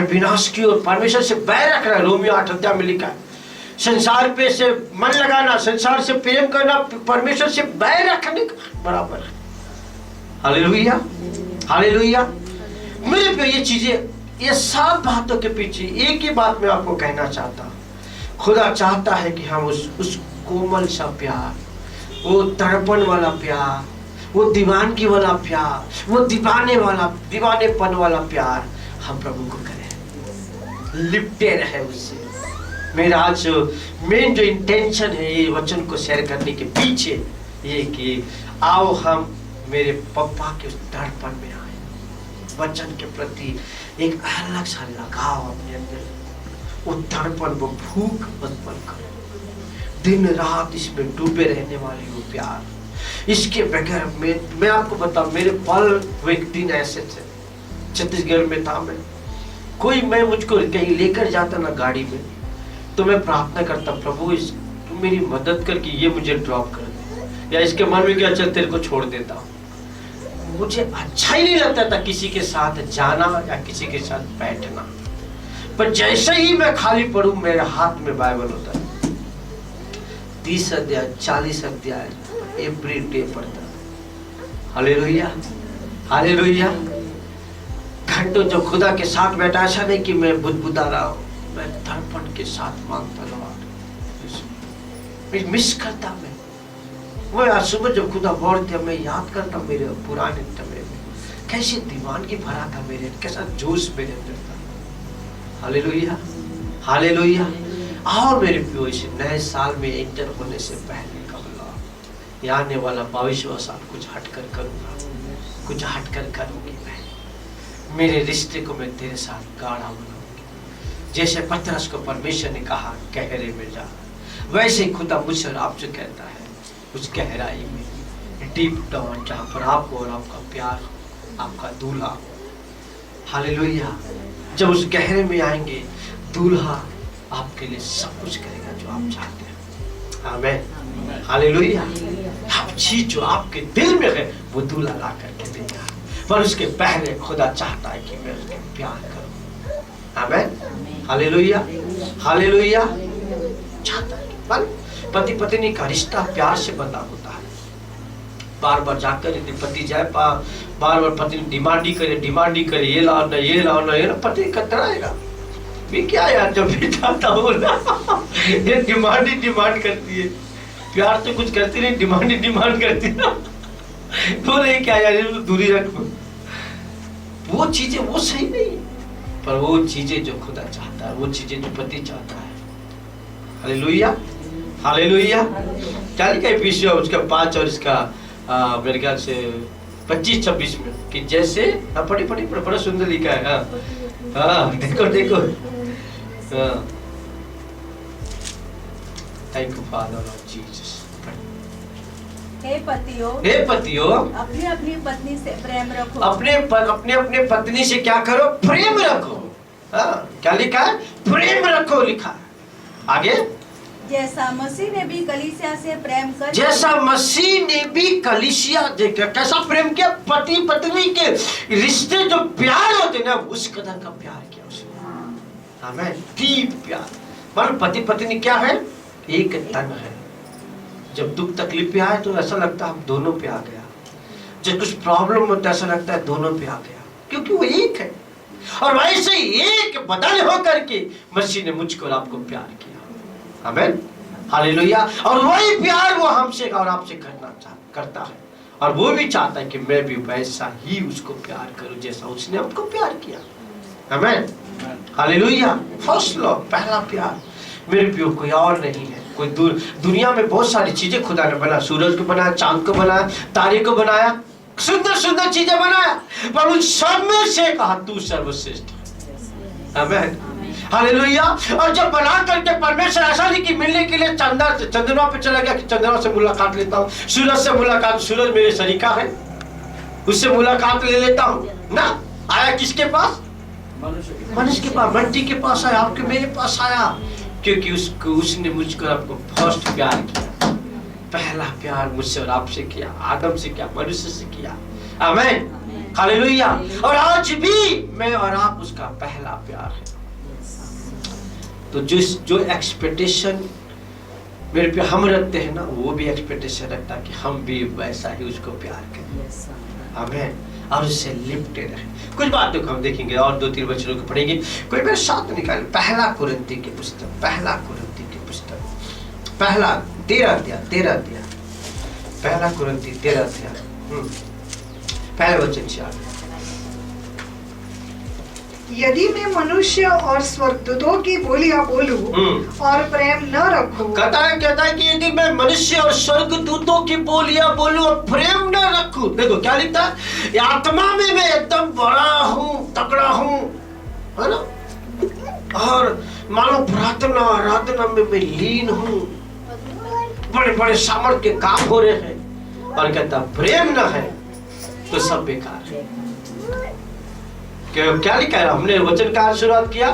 विनाश की और परमेश्वर से बैर रखना। रोमियो 8 अध्याय में लिखा है, संसार पे से मन लगाना, संसार से प्रेम करना, परमेश्वर से बैर रखने का बराबर है। Hallelujah, hallelujah. मेरे पे ये चीजें, ये सब बातों के पीछे एक ही बात मैं आपको कहना चाहता हूँ। खुदा चाहता है कि हम उस कोमल सा प्यार, वो तड़पण वाला प्यार, वो दीवानगी वाला प्यार, वो दीवानेपन वाला प्यार हम प्रभु को करें, लिपटे रहे उससे। मेरा आज मेन जो इंटेंशन है ये वचन को शेयर करने के पीछे ये कि आओ हम मेरे पप्पा के उस तड़पण में आए, वचन के प्रति एक अलग सा लगाव अपने अंदर, वो तड़पन, वो भूख उत्पन्न करो, दिन रात इसमें डूबे रहने वाली वो प्यार। इसके बगैर मैं आपको बताऊं, मेरे पल वो एक दिन ऐसे थे, छत्तीसगढ़ में था मैं, कोई मैं मुझको कहीं लेकर जाता ना गाड़ी में, तो मैं प्रार्थना करता, प्रभु तू मेरी मदद कर कि ये मुझे ड्रॉप कर दे, या इसके मन में क्या, चल तेरे को छोड़ देता हूँ। मुझे अच्छा ही नहीं लगता था किसी के साथ जाना या किसी के साथ बैठना, पर जैसे ही मैं खाली पढ़ूं मेरे हाथ में बाइबल होता है, 30 अध्याय 40 अध्याय एवरी डे पढ़ता। Hallelujah, hallelujah. घंटों जो खुदा के साथ बैठा, ऐसा नहीं कि मैं बुदबुदा रहा हूं, मैं तड़पण के साथ मांगता लॉर्ड, मिस करता मैं आज सुबह जब खुदा बोलते मैं याद करता मेरे पुराने समय में कैसे दीवानगी भरा था, मेरे कैसा जोश मेरे अंदर था। Hallelujah, hallelujah. आओ मेरे प्रियो, इस नए साल में एंटर होने से पहले कहो, आने वाला 22वां साल कुछ हटकर करूंगा, कुछ हटकर करूंगी मैं, मेरे रिश्ते को मैं तेरे साथ गाढ़ा बनाऊंगी। जैसे पतरस को परमेश्वर ने कहा गहरे में जा, वैसे खुदा मुझसे और आपसे कहता है उस गहराई में, डीप डाउन, जहाँ पर आपको और आपका प्यार, आपका दूल्हा, हालेलुया, जब उस गहरे में आएंगे, दूल्हा आपके लिए सब कुछ करेगा जो आप चाहते हैं। आमीन, हालेलुया। हर चीज जो आपके दिल में है वो दूल्हा ला करके देगा, पर उसके पहले खुदा चाहता है कि मैं उसके प्यार करूं। आमीन, हालेलुया, हालेलुया। चाहता है, पर पति पत्नी का रिश्ता प्यार से बंधा होता है। बार बार जाकर यदि पति जाए, बार बार पत्नी डिमांड ही करे, ये लाओ ना, ये लाओ ना, ये ना, पति कतराएगा, ये क्या यार, जब भी जाता हूँ ना ये डिमांड करती है, प्यार तो कुछ करती नहीं, डिमांड करती है। बोले क्या यार, तो दूरी रखो, वो चीजें वो सही नहीं, पर वो चीजें जो खुदा चाहता है, वो चीजें जो पति चाहता है। Hallelujah, hallelujah. क्या लिखा है पीछे उसका 5 और इसका मेरे ख्याल से 25-26 में कि जैसे पढ़ी बड़ा सुंदर लिखा है। हाँ, देखो thank you father of Jesus. हे पतियों, अपनी पत्नी से प्रेम रखो, अपने पत्नी से क्या करो, प्रेम रखो। हाँ, क्या लिखा है, प्रेम रखो लिखा है। आगे, जैसा मसीह ने भी कलीसिया से प्रेम कर, जैसा मसीह ने भी कलीसिया कैसा प्रेम किया, पति पत्नी के रिश्ते जो प्यार होते ना, उस कदर का प्यार किया उसने। आमीन, डीप प्यार। मतलब पति पत्नी क्या है, एक तन है। जब दुख तकलीफ पे आए तो ऐसा लगता है हम दोनों पे आ गया, जब कुछ प्रॉब्लम होता है ऐसा लगता है दोनों पे आ गया, क्योंकि वो एक है। और वैसे ही एक बदल होकर के मसीह ने मुझको और आपको प्यार किया। आमीन, हालेलुया। और वही प्यार वो हमसे और आपसे करता है, और वो भी चाहता है कि मैं भी वैसा ही उसको प्यार करूं जैसा उसने हमको प्यार किया। आमीन, हालेलुया। फर्स्ट लव, पहला प्यार मेरे प्रियो कोई और नहीं है। कोई दुनिया में बहुत सारी चीजें खुदा ने बनाया, सूरज को बनाया, चांद को बनाया, तारे को बनाया, सुंदर सुंदर चीजें बनाया, पर उन सब में से कहा तू सर्वश्रेष्ठ है। आमीन, हालेलुया। और जब बना करके परमेश्वर ऐसा नहीं कि मिलने के लिए चंद्रमा पे चला गया कि चंद्रमा से मुलाकात लेता हूँ, सूरज से मुलाकात, सूरज मेरे शरीका है, उससे मुलाकात ले लेता हूँ ना। आया किसके पास? मनुष्य के पास, मट्टी के पास आया, आपके मेरे पास आया, क्योंकि उसने मुझको आपको फर्स्ट प्यार किया। पहला प्यार मुझसे और आपसे किया, आदम से किया, मनुष्य से किया। आमीन, हालेलुया। और आज भी मैं और आप उसका पहला प्यार है। तो जो एक्सपेक्टेशन मेरे पे हम रखते हैं ना, वो भी एक्सपेक्टेशन रखता कि हम भी वैसा ही उसको प्यार करें। आमीन, और उससे लिपटे रहे। कुछ बातों को हम देखेंगे और 2-3 वचनों को पढ़ेंगे। कोई मेरे साथ निकाले पहला कुरिन्थी की पुस्तक, पहला कुरिन्थी की पुस्तक, पहला 13 अध्याय, पहला कुरिन्थी 13 अध्याय, पहले वचन से आगे। यदि मैं मनुष्य और स्वर्गदूतों की बोलियां बोलूं और प्रेम न रखूं, कहता है कि यदि मैं मनुष्य और स्वर्गदूतों की बोलियां बोलूं और प्रेम न रखूं, देखो क्या लिखता है, आत्मा में मैं एकदम बड़ा हूँ, तगड़ा हूँ, है ना, और मानो प्रार्थना आराधना में मैं लीन हूँ, बड़े बड़े सामर्थ के काम हो रहे हैं, और कहता प्रेम न है तो सब बेकार है। क्या लिखा है? हमने वचन का शुरुआत किया,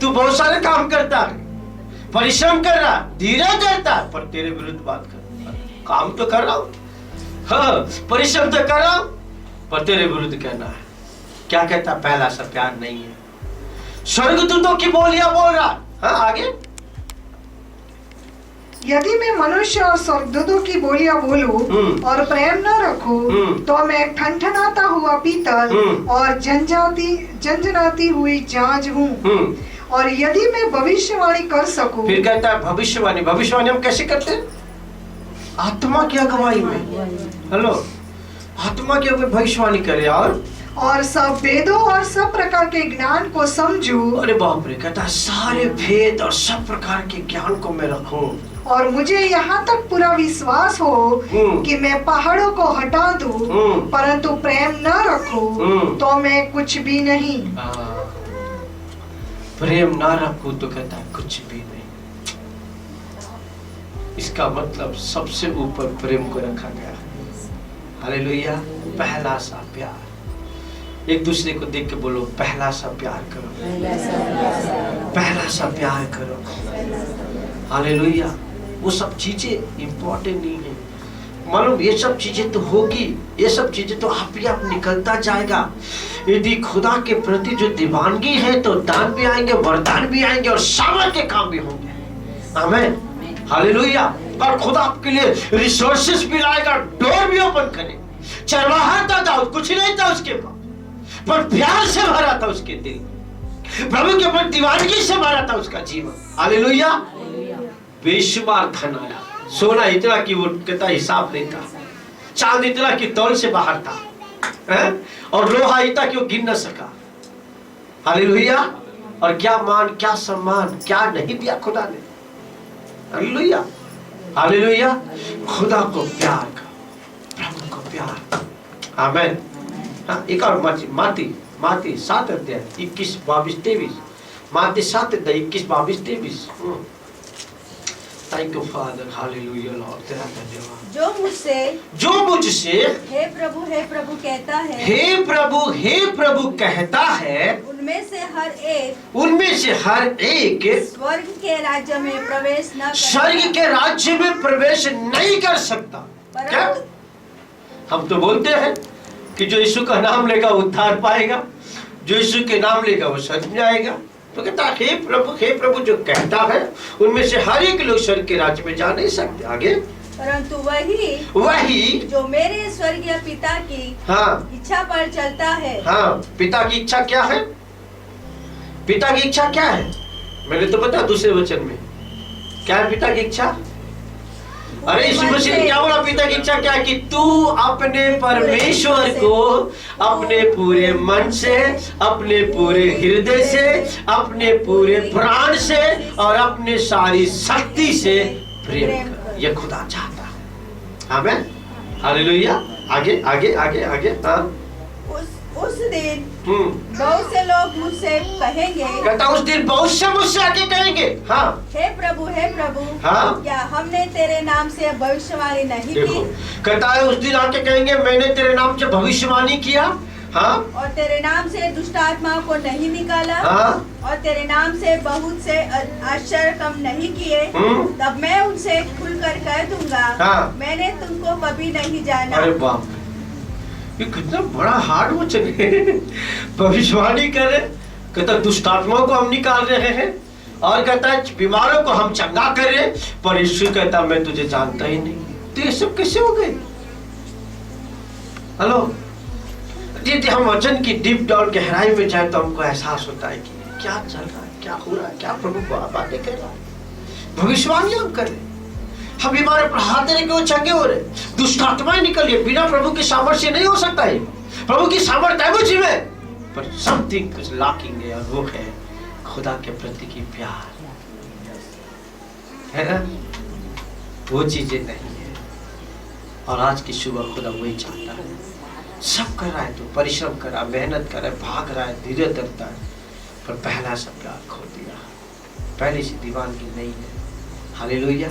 तू बहुत सारे काम करता है, परिश्रम कर रहा, धीरज धरता है, पर तेरे विरुद्ध बात कर। काम तो कर रहा हूं, हाँ, परिश्रम तो कर रहा हूं, पर तेरे विरुद्ध कहना है। क्या कहता? पहला सा प्यार नहीं है। स्वर्गदूतों की बोलियां बोल रहा, हाँ, आगे। यदि मैं मनुष्य और स्वर्गदूतों की बोलियां बोलूं और प्रेम न रखूं, तो मैं ठनठनाता हुआ पीतल और झंझनाती हुई झांझ हूँ। और यदि मैं भविष्यवाणी कर सकूं, फिर कहता है भविष्यवाणी हम कैसे करते हैं? आत्मा की अगुवाई में। हेलो, आत्मा की अगुवाई भविष्यवाणी करे, और सब वेदों और सब प्रकार के ज्ञान को समझूं। अरे बाप रे, कहता है सारे भेद और सब प्रकार के ज्ञान को मैं रखूं, और मुझे यहाँ तक पूरा विश्वास हो कि मैं पहाड़ों को हटा दूं, परंतु प्रेम न रखूं तो मैं कुछ भी नहीं। प्रेम ना रखूं तो कहता है कुछ भी नहीं। इसका मतलब सबसे ऊपर प्रेम को रखा गया। हालेलुया। पहला सा प्यार। एक दूसरे को देख के बोलो, पहला सा प्यार करो, पहला सा प्यार करो। हालेलुया। वो सब चीजें इंपॉर्टेंट नहीं है, मालूम, ये सब चीजें तो होगी, ये सब चीजें तो आप ही आप निकलता जाएगा। यदि खुदा के प्रति जो दीवानगी है तो दान भी आएंगे, वरदान भी आएंगे, और सामर्थ्य के काम भी होंगे। आमीन, हालेलुया। और खुदा आपके लिए रिसोर्सेस भी लाएगा, डोर भी ओपन करे। चरवाहा था दाऊद, कुछ नहीं था उसके पास, पर प्यार से भरा था उसके दिल, प्रभु के ऊपर दीवानगी से भरा था उसका जीवन। हालेलुया। बेशुमार धन आया, सोना इतना कि वो कहता हिसाब नहीं था, चांद इतना कि तौल से बाहर था, है? और लोहा इतना कि वो गिन न सका। हालेलुया। और क्या मान, क्या सम्मान, क्या नहीं दिया खुदा ने। Hallelujah, hallelujah. खुदा को प्यार करो, प्रभु को प्यार। आमीन। हाँ, एक और माती 7 अध्याय 21, 22, 23। माती 7 अध्याय 21, 22, 23। Thank you, Father. Hallelujah, Lord. तेरा धन्यवाद। जो मुझसे हे प्रभु कहता है, हे प्रभु कहता है, उनमें से हर एक स्वर्ग के राज्य में प्रवेश नहीं कर सकता। क्या? हम तो बोलते हैं कि जो यीशु का नाम लेगा उद्धार पाएगा, जो यीशु के नाम लेगा वो स्वर्ग में जाएगा। तो कहता हे प्रभु जो कहता है, उनमें से हर एक लोग स्वर्ग के राज्य में जा नहीं सकते। आगे, परंतु वही जो मेरे स्वर्गीय पिता की इच्छा पर चलता है। हाँ, पिता की इच्छा क्या है? पिता की इच्छा क्या है? मैंने तो बता दूसरे वचन में क्या है पिता की इच्छा। अरे यीशु मसीह ने क्या बोला? पिता की इच्छा क्या है? कि तू अपने परमेश्वर को अपने पूरे मन से, अपने पूरे हृदय से, अपने पूरे प्राण से और अपने सारी शक्ति से प्रेम कर। ये खुदा चाहता है। आमीन, हालेलुया। आगे आगे आगे आगे। हाँ, उस दिन बहुत से लोग मुझसे कहेंगे, कहता उस दिन बहुत से मुझसे आके कहेंगे, हाँ हे प्रभु हाँ? क्या हमने तेरे नाम से भविष्यवाणी नहीं देखो की? कहता है उस दिन आके कहेंगे मैंने तेरे नाम से भविष्यवाणी किया, हाँ और तेरे नाम से दुष्ट आत्माओं को नहीं निकाला, हाँ और तेरे नाम से बहुत से आश्चर्य कम नहीं किए, तब मैं उनसे खुलकर कह दूंगा, हाँ। मैंने तुमको कभी नहीं जाना। अरे बाप रे, ये कितना बड़ा हार्ड वचन है। भविष्यवाणी करे, कहता दुष्ट आत्माओं को हम निकाल रहे हैं, और कहता है बीमारों को हम चंगा कर रहे, पर यीशु कहता मैं तुझे जानता ही नहीं। तो ये सब कैसे हो गए? हेलो, यदि हम वचन की डीप डाउन गहराई में जाए तो हमको एहसास होता है कि क्या चल रहा है, क्या हो रहा है, क्या प्रभु को बातें कर रहा है। भविष्यवाणी हम कर रहे, हम बीमारों पर हाथ देने के वो चंगे हो रहे, दुष्ट आत्माएं निकलिए, बिना प्रभु की सामर्थ्य नहीं हो सकता है। प्रभु की सामर्थ्य है मुझ में, पर समथिंग कुछ लैकिंग है, और वो है खुदा के प्रति की प्यार, है ना? वो चीजें नहीं है। और आज की सुबह खुदा वही चाहता है। सब कर रहा है, तो परिश्रम कर रहा है, मेहनत कर रहा है, भाग रहा है, धीरे धरता है, पर पहला सा प्यार खो दिया, पहले से दीवानगी नहीं है। Hallelujah,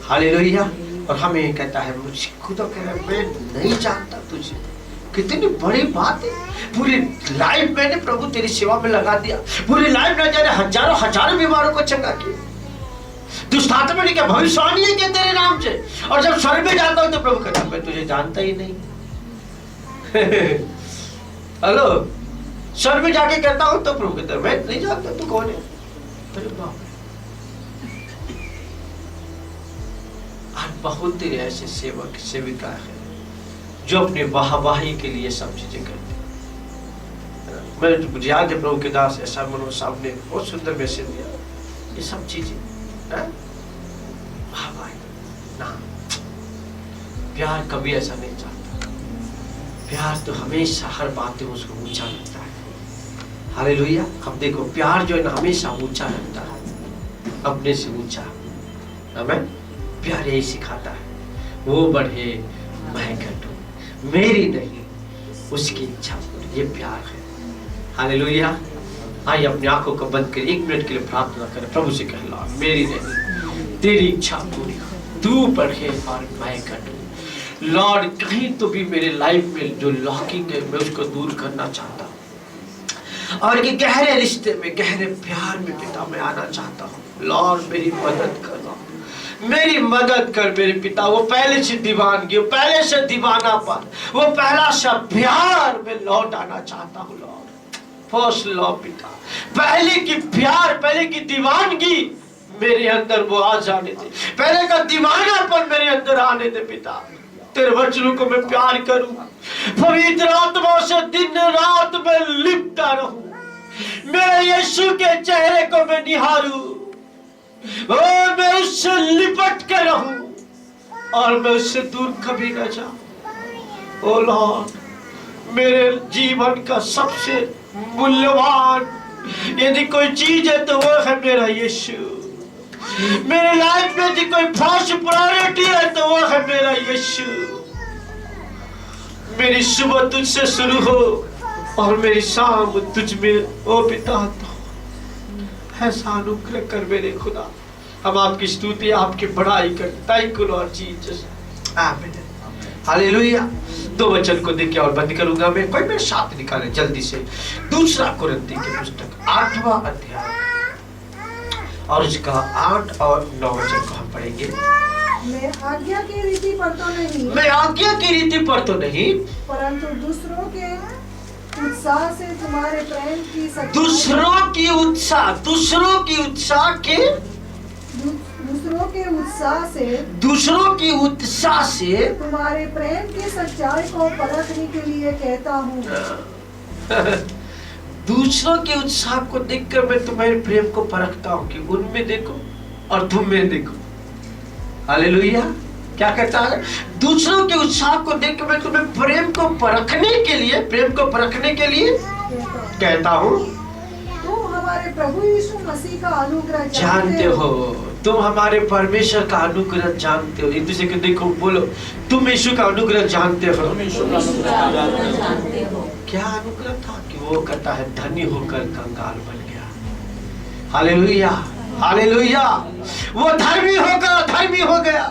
hallelujah. और हमें कहता है मुझको तो कह रहा है मैं नहीं जानता तुझे। कितनी बड़ी बात है। पूरी लाइफ मैंने प्रभु तेरी सेवा में लगा दिया, पूरी लाइफ न जाने हजारों हजारों बीमारों को चंगा किया, दुष्ट आत्मा ने क्या भविष्यवाणी है क्या तेरे नाम से, और जब स्वर्ग में जाता हूं तो प्रभु कहता मैं तुझे जानता ही नहीं। हेलो, स्वर्ग में जाके कहता हूं तो प्रभु कहता मैं नहीं जानता तू कौन है। अरे बाप, आज बहुत तेरे ऐसे सेवक सेविका है जो अपने वाहवाही के लिए सब चीजें करते हैं। मैं मुझे याद है प्रभु के दास ऐसा मनोज साहब ने बहुत सुंदर मैसेज दिया, ये सब चीजें वाहवाही ना, प्यार कभी ऐसा नहीं चाहता। प्यार तो हमेशा हर बात में उसको ऊंचा लगता है। हालेलुया। अब देखो प्यार जो है ना हमेशा ऊंचा लगता है, अपने से ऊंचा। आमीन। प्यार यही सिखाता है, वो बढ़े मैं घटूं, मेरी नहीं उसकी इच्छा पूरी। ये प्यार है। हालेलुया। आइए अपनी आंखों को बंद कर 1 मिनट के लिए प्रार्थना करें, प्रभु से कह लॉर्ड मेरी नहीं तेरी इच्छा पूरी हो, तू बढ़े और मैं घटूं। लॉर्ड कहीं तो भी मेरे लाइफ में जो लॉकिंग है मैं उसको दूर करना चाहता हूँ, और ये गहरे रिश्ते में गहरे प्यार में पिता मैं आना चाहता हूँ। लॉर्ड मेरी मदद कर, मेरी मदद कर मेरे पिता। वो पहले से दीवानगी, वो पहले से दीवानापन, वो पहला सा प्यार में लौट आना चाहता हूँ। लॉर्ड फर्स्ट लॉ पिता, पहले की प्यार, पहले की दीवानगी मेरे अंदर वो आ जाने दे, पहले का दीवानापन मेरे अंदर आने दे पिता। तेरे वचनों को मैं प्यार करूं, पवित्र आत्मा से दिन रात में लिपटा रहूं, मेरे यीशु के चेहरे को मैं निहारूं, और मैं उससे लिपट के रहूं, और मैं उससे दूर कभी न जाऊं। ओ लॉर्ड, मेरे जीवन का सबसे मूल्यवान यदि कोई चीज है तो वो है मेरा यीशु। मेरे लाइफ में यदि कोई फर्स्ट प्रायोरिटी है तो वो है मेरा यीशु। मेरी सुबह तुझसे शुरू हो और मेरी शाम तुझ में ओ पिता तो ऐसा अनुग्रह कर मेरे खुदा। हम आपकी स्तुति आपकी बड़ाई करते। Thank you Lord Jesus. आमीन। हालेलुया। 2 वचन को देख के और बंद करूंगा मैं, कोई मेरे साथ निकाले जल्दी से। 2 कुरिन्थी की पुस्तक 8वां अध्याय और उसका 8 और 9 वचन को हम पढ़ेंगे। मैं आज्ञा की रीति पर तो नहीं, मैं आज्ञा की रीति पर तो नहीं, परंतु दूसरों के उत्साह से तुम्हारे प्रेम की सच्चाई, दूसरों की उत्साह के दूसरों के उत्साह से तुम्हारे प्रेम की सच्चाई को परखने के लिए कहता हूँ। दूसरों के उत्साह को देखकर मैं तुम्हारे प्रेम को परखता हूँ कि उनमें देखो और तुम में देखो। हालेलुया। क्या कहता है? दूसरों के उत्साह को देखकर मैं तुम्हें प्रेम को परखने के लिए कहता हूँ। तुम हमारे प्रभु यीशु मसीह का अनुग्रह जानते हो, तुम हमारे परमेश्वर का अनुग्रह जानते हो। एक दूसरे को देखो, बोलो तुम यीशु का अनुग्रह जानते हो। क्या अनुग्रह था कि वो कहता है धनी होकर कंगाल बन गया। Hallelujah, hallelujah. वो धर्मी होकर धर्मी हो गया।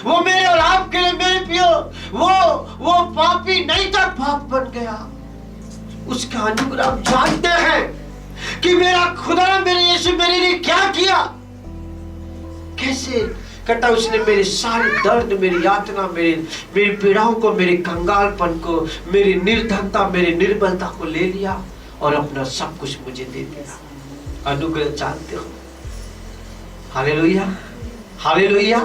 वो मेरे और आपके लिए, मेरे प्रियो, वो पापी नहीं था, पाप बन गया। उसका अनुग्रह आप जानते हैं कि मेरा खुदा, मेरे यीशु मेरे लिए क्या किया, कैसे कहता उसने मेरे सारे दर्द, मेरी यातना, मेरी पीड़ाओं को, मेरे कंगालपन को, मेरी निर्धनता, मेरी निर्बलता को ले लिया और अपना सब कुछ मुझे दे दिया। अनुग्रह जानते हो। Hallelujah, hallelujah.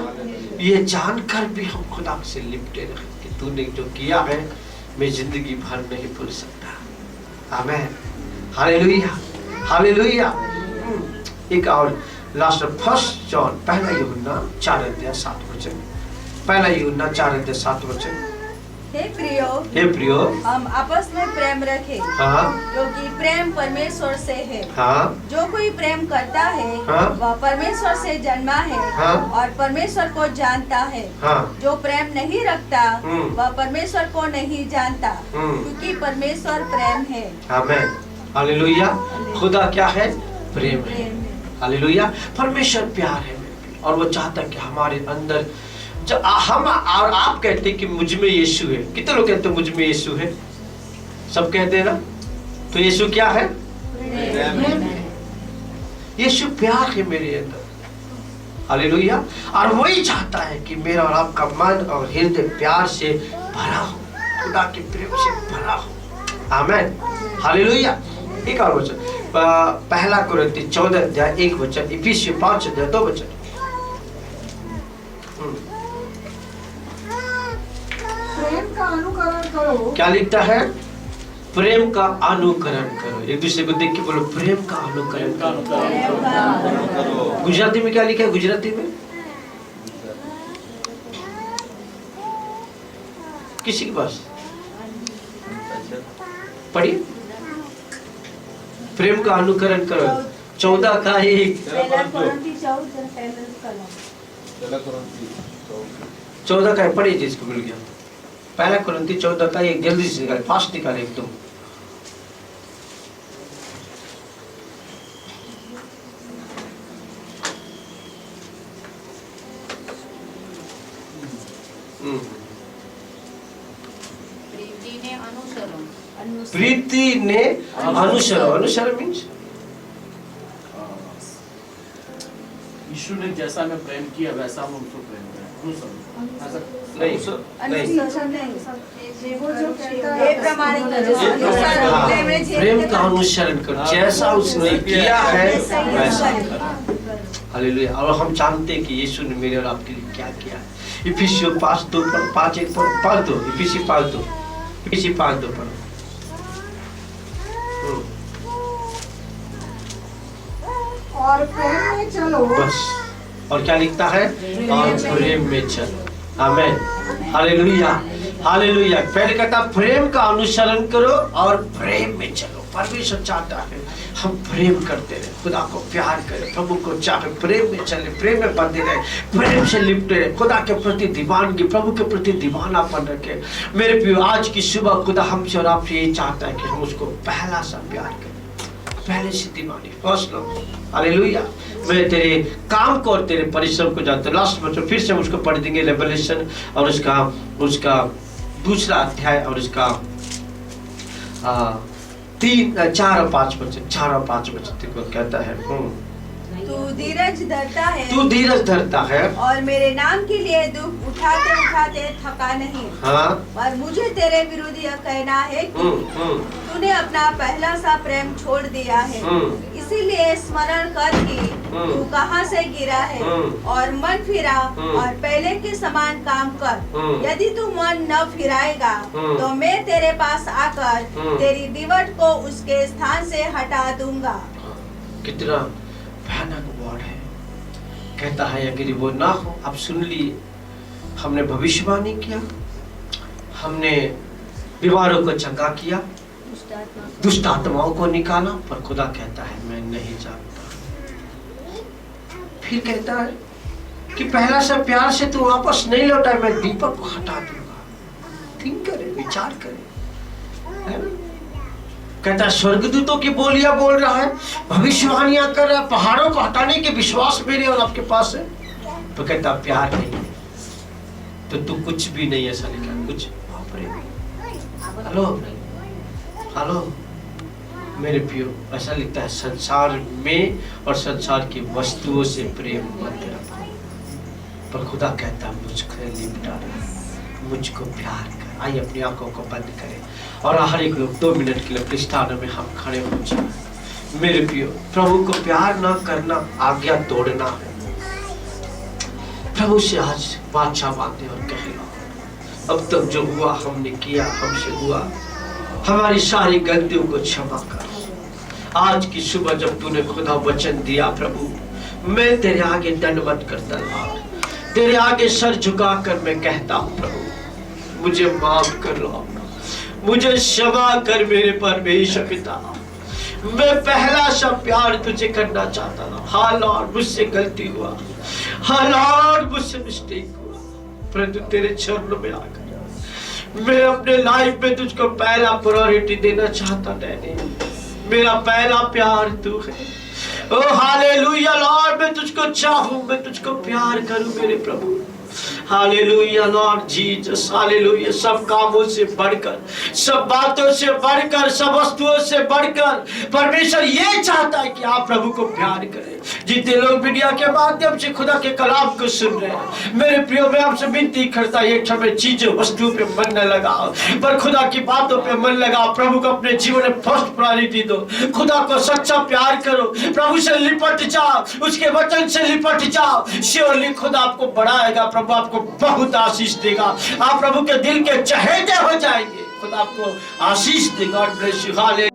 ये जानकर भी हम खुदा से लिपटे रहे कि तूने जो किया है मैं जिंदगी भर नहीं भूल सकता। आमीन, हालेलुया, हालेलुया। एक और लास्ट, फर्स्ट जॉन, पहला यूहन्ना 4:7। पहला यूहन्ना 4:7। हे प्रियो, हे प्रियो, हम आपस में प्रेम रखें, हाँ, क्योंकि प्रेम परमेश्वर से है। हाँ, जो कोई प्रेम करता है हाँ, वह परमेश्वर से जन्मा है, हाँ, और परमेश्वर को जानता है। हाँ, जो प्रेम नहीं रखता वह परमेश्वर को नहीं जानता, हम्म, क्योंकि परमेश्वर प्रेम है। आमीन, हालेलुया। खुदा क्या है? प्रेम है। प्रेम है। हालेलुया। परमेश्वर प्यार है और वो चाहता है कि हमारे अंदर, जब हम और आप कहते हैं कि मुझ में यीशु है, कितने लोग कहते हैं मुझ में यीशु है? सब कहते हैं ना। तो यीशु क्या है? यीशु प्यार है मेरे अंदर। हालेलुया। और वही चाहता है कि मेरा और आपका मन और हृदय प्यार से भरा हो, खुदा के प्रेम से भरा हो। आमीन, हालेलुया। एक और वचन, पहला कुरिन्थी 14:1। इफिसियों 5:2। प्रेम का अनुकरण करो। क्या लिखता है? प्रेम का अनुकरण करो। एक दूसरे को देख के बोलो प्रेम का अनुकरण करो। गुजराती में क्या लिखा है? गुजराती में किसी के पास पढ़िए। प्रेम का अनुकरण करो। 14:1। 14 का पढ़िए जिसको मिल गया। पहला कुरिन्थी 14:1। जल्दी से निकाले, फास्ट निकाले एकदम। प्रीति ने अनुसरण, प्रीति ने अनुसरण। अनुसरण मीन्स यीशु ने जैसा हमें प्रेम किया वैसा हम उनको प्रेम करें। अनुसरण नहीं, प्रेम का अनुसरण करो, जैसा उसने किया है वैसा करो। हालेलुया। और हम जानते हैं कि यीशु ने मेरे और आपके लिए क्या किया है। इफिसियों 5:2 पर 5:1 पर 5:2। इफिसियों 5:2। इफिसियों 5:2 पर। और प्रेम में चलो। बस। और क्या लिखता है? और प्रेम में चलो। आमीन, हालेलुया, हालेलुया। पहले कहता प्रेम का अनुसरण करो और प्रेम में चलो। परमेश्वर चाहता है हम प्रेम करते रहे, खुदा को प्यार करें, प्रभु को चाहे, प्रेम में चले, प्रेम में बंधे रहे, प्रेम से लिपटे रहे, खुदा के प्रति दीवानगी, प्रभु के प्रति दीवानापन रखे। मेरे प्रियो, आज की सुबह खुदा हमसे और आपसे यही चाहता है कि हम उसको पहला सा प्यार करें, पहले से दीवानी। First love. हालेलुया। मैं तेरे काम को और तेरे परिश्रम को जानता हूं। लास्ट में फिर से हम उसको पढ़ देंगे, रेवलेशन और उसका दूसरा अध्याय और उसका 4 और 5 वचन। 4 और 5 वचन को कहता है तू धीरज धरता है, तू धीरज धरता है और मेरे नाम के लिए दुख उठाते उठाते थका नहीं। हाँ। और मुझे तेरे विरुद्ध यह कहना है कि तूने अपना पहला सा प्रेम छोड़ दिया है। इसीलिए स्मरण कर कि तू कहाँ से गिरा है और मन फिरा और पहले के समान काम कर। यदि तू मन न फिराएगा तो मैं तेरे पास आकर तेरी दीवार को उसके स्थान से हटा दूंगा। कितना भयानक वर्ड है। कहता है अगर वो ना हो, आप सुन लिए, हमने भविष्यवाणी किया, हमने बीमारों को चंगा किया, दुष्ट आत्माओं को निकाला, पर खुदा कहता है मैं नहीं जानता। फिर कहता है कि पहला सा प्यार से तू वापस नहीं लौटा, मैं दीपक को हटा दूंगा। थिंक करे, विचार करे, है ना? कहता है स्वर्गदूतों की बोलियां बोल रहा है, भविष्यवाणियां कर रहा है, पहाड़ों को हटाने के विश्वास मेरे और आपके पास है। तो कहता प्यार नहीं है तो तू कुछ भी नहीं। ऐसा लिखा कुछ। हेलो हेलो मेरे प्रियो, ऐसा लिखता है संसार में और संसार की वस्तुओं से प्रेम मत रखो, पर खुदा कहता है मुझको लिपटा रहा, मुझको प्यार कर। आइए अपनी आंखों को बंद करें और हर एक लोग 2 मिनट के लिए प्रतिष्ठान में हम खड़े हो जाए। मेरे प्रियो, प्रभु को प्यार ना करना आज्ञा तोड़ना है। प्रभु से आज वाचा बांधे और कह लो, अब तक जो हुआ हमने किया, हमसे हुआ, हमारी सारी गलतियों को क्षमा कर। आज की सुबह जब तूने खुदा वचन दिया प्रभु, मैं तेरे आगे दंडवत करता लॉर्ड, तेरे आगे सर झुकाकर मैं कहता हूँ प्रभु मुझे माफ कर लो, मुझे क्षमा कर मेरे परमेश्वर पिता। मैं पहला सा प्यार तुझे करना चाहता था। हाँ लॉर्ड, मुझसे गलती हुआ, हाँ लॉर्ड मुझसे मिस्टेक हुआ, परंतु तेरे चरणों में आकर मैं अपने लाइफ में तुझको पहला प्रायोरिटी देना चाहता। डैडी मेरा पहला प्यार तू है। ओ हालेलुया लॉर्ड, मैं तुझको चाहूं, मैं तुझको प्यार करूं मेरे प्रभु। Hallelujah Lord Jesus, hallelujah. सब कामों से बढ़कर, सब बातों से बढ़कर, सब वस्तुओं से बढ़कर परमेश्वर ये चाहता है कि आप प्रभु को प्यार करें। जितने लोग मीडिया के माध्यम से खुदा के कलाम को सुन रहे हैं, मेरे प्रियो मैं आपसे विनती करता ये समय चीजों वस्तुओं पे मन न लगाओ, पर खुदा की बातों पे मन लगाओ। प्रभु को अपने जीवन में फर्स्ट प्रायोरिटी दो। खुदा को सच्चा प्यार करो, प्रभु से लिपट जाओ, उसके वचन से लिपट जाओ। श्योरली खुदा आपको बढ़ाएगा, प्रभु आपको बहुत आशीष देगा। आप प्रभु के दिल के चहेते हो जाएंगे, खुदा आपको आशीष देगा। God bless you. हालेलुया।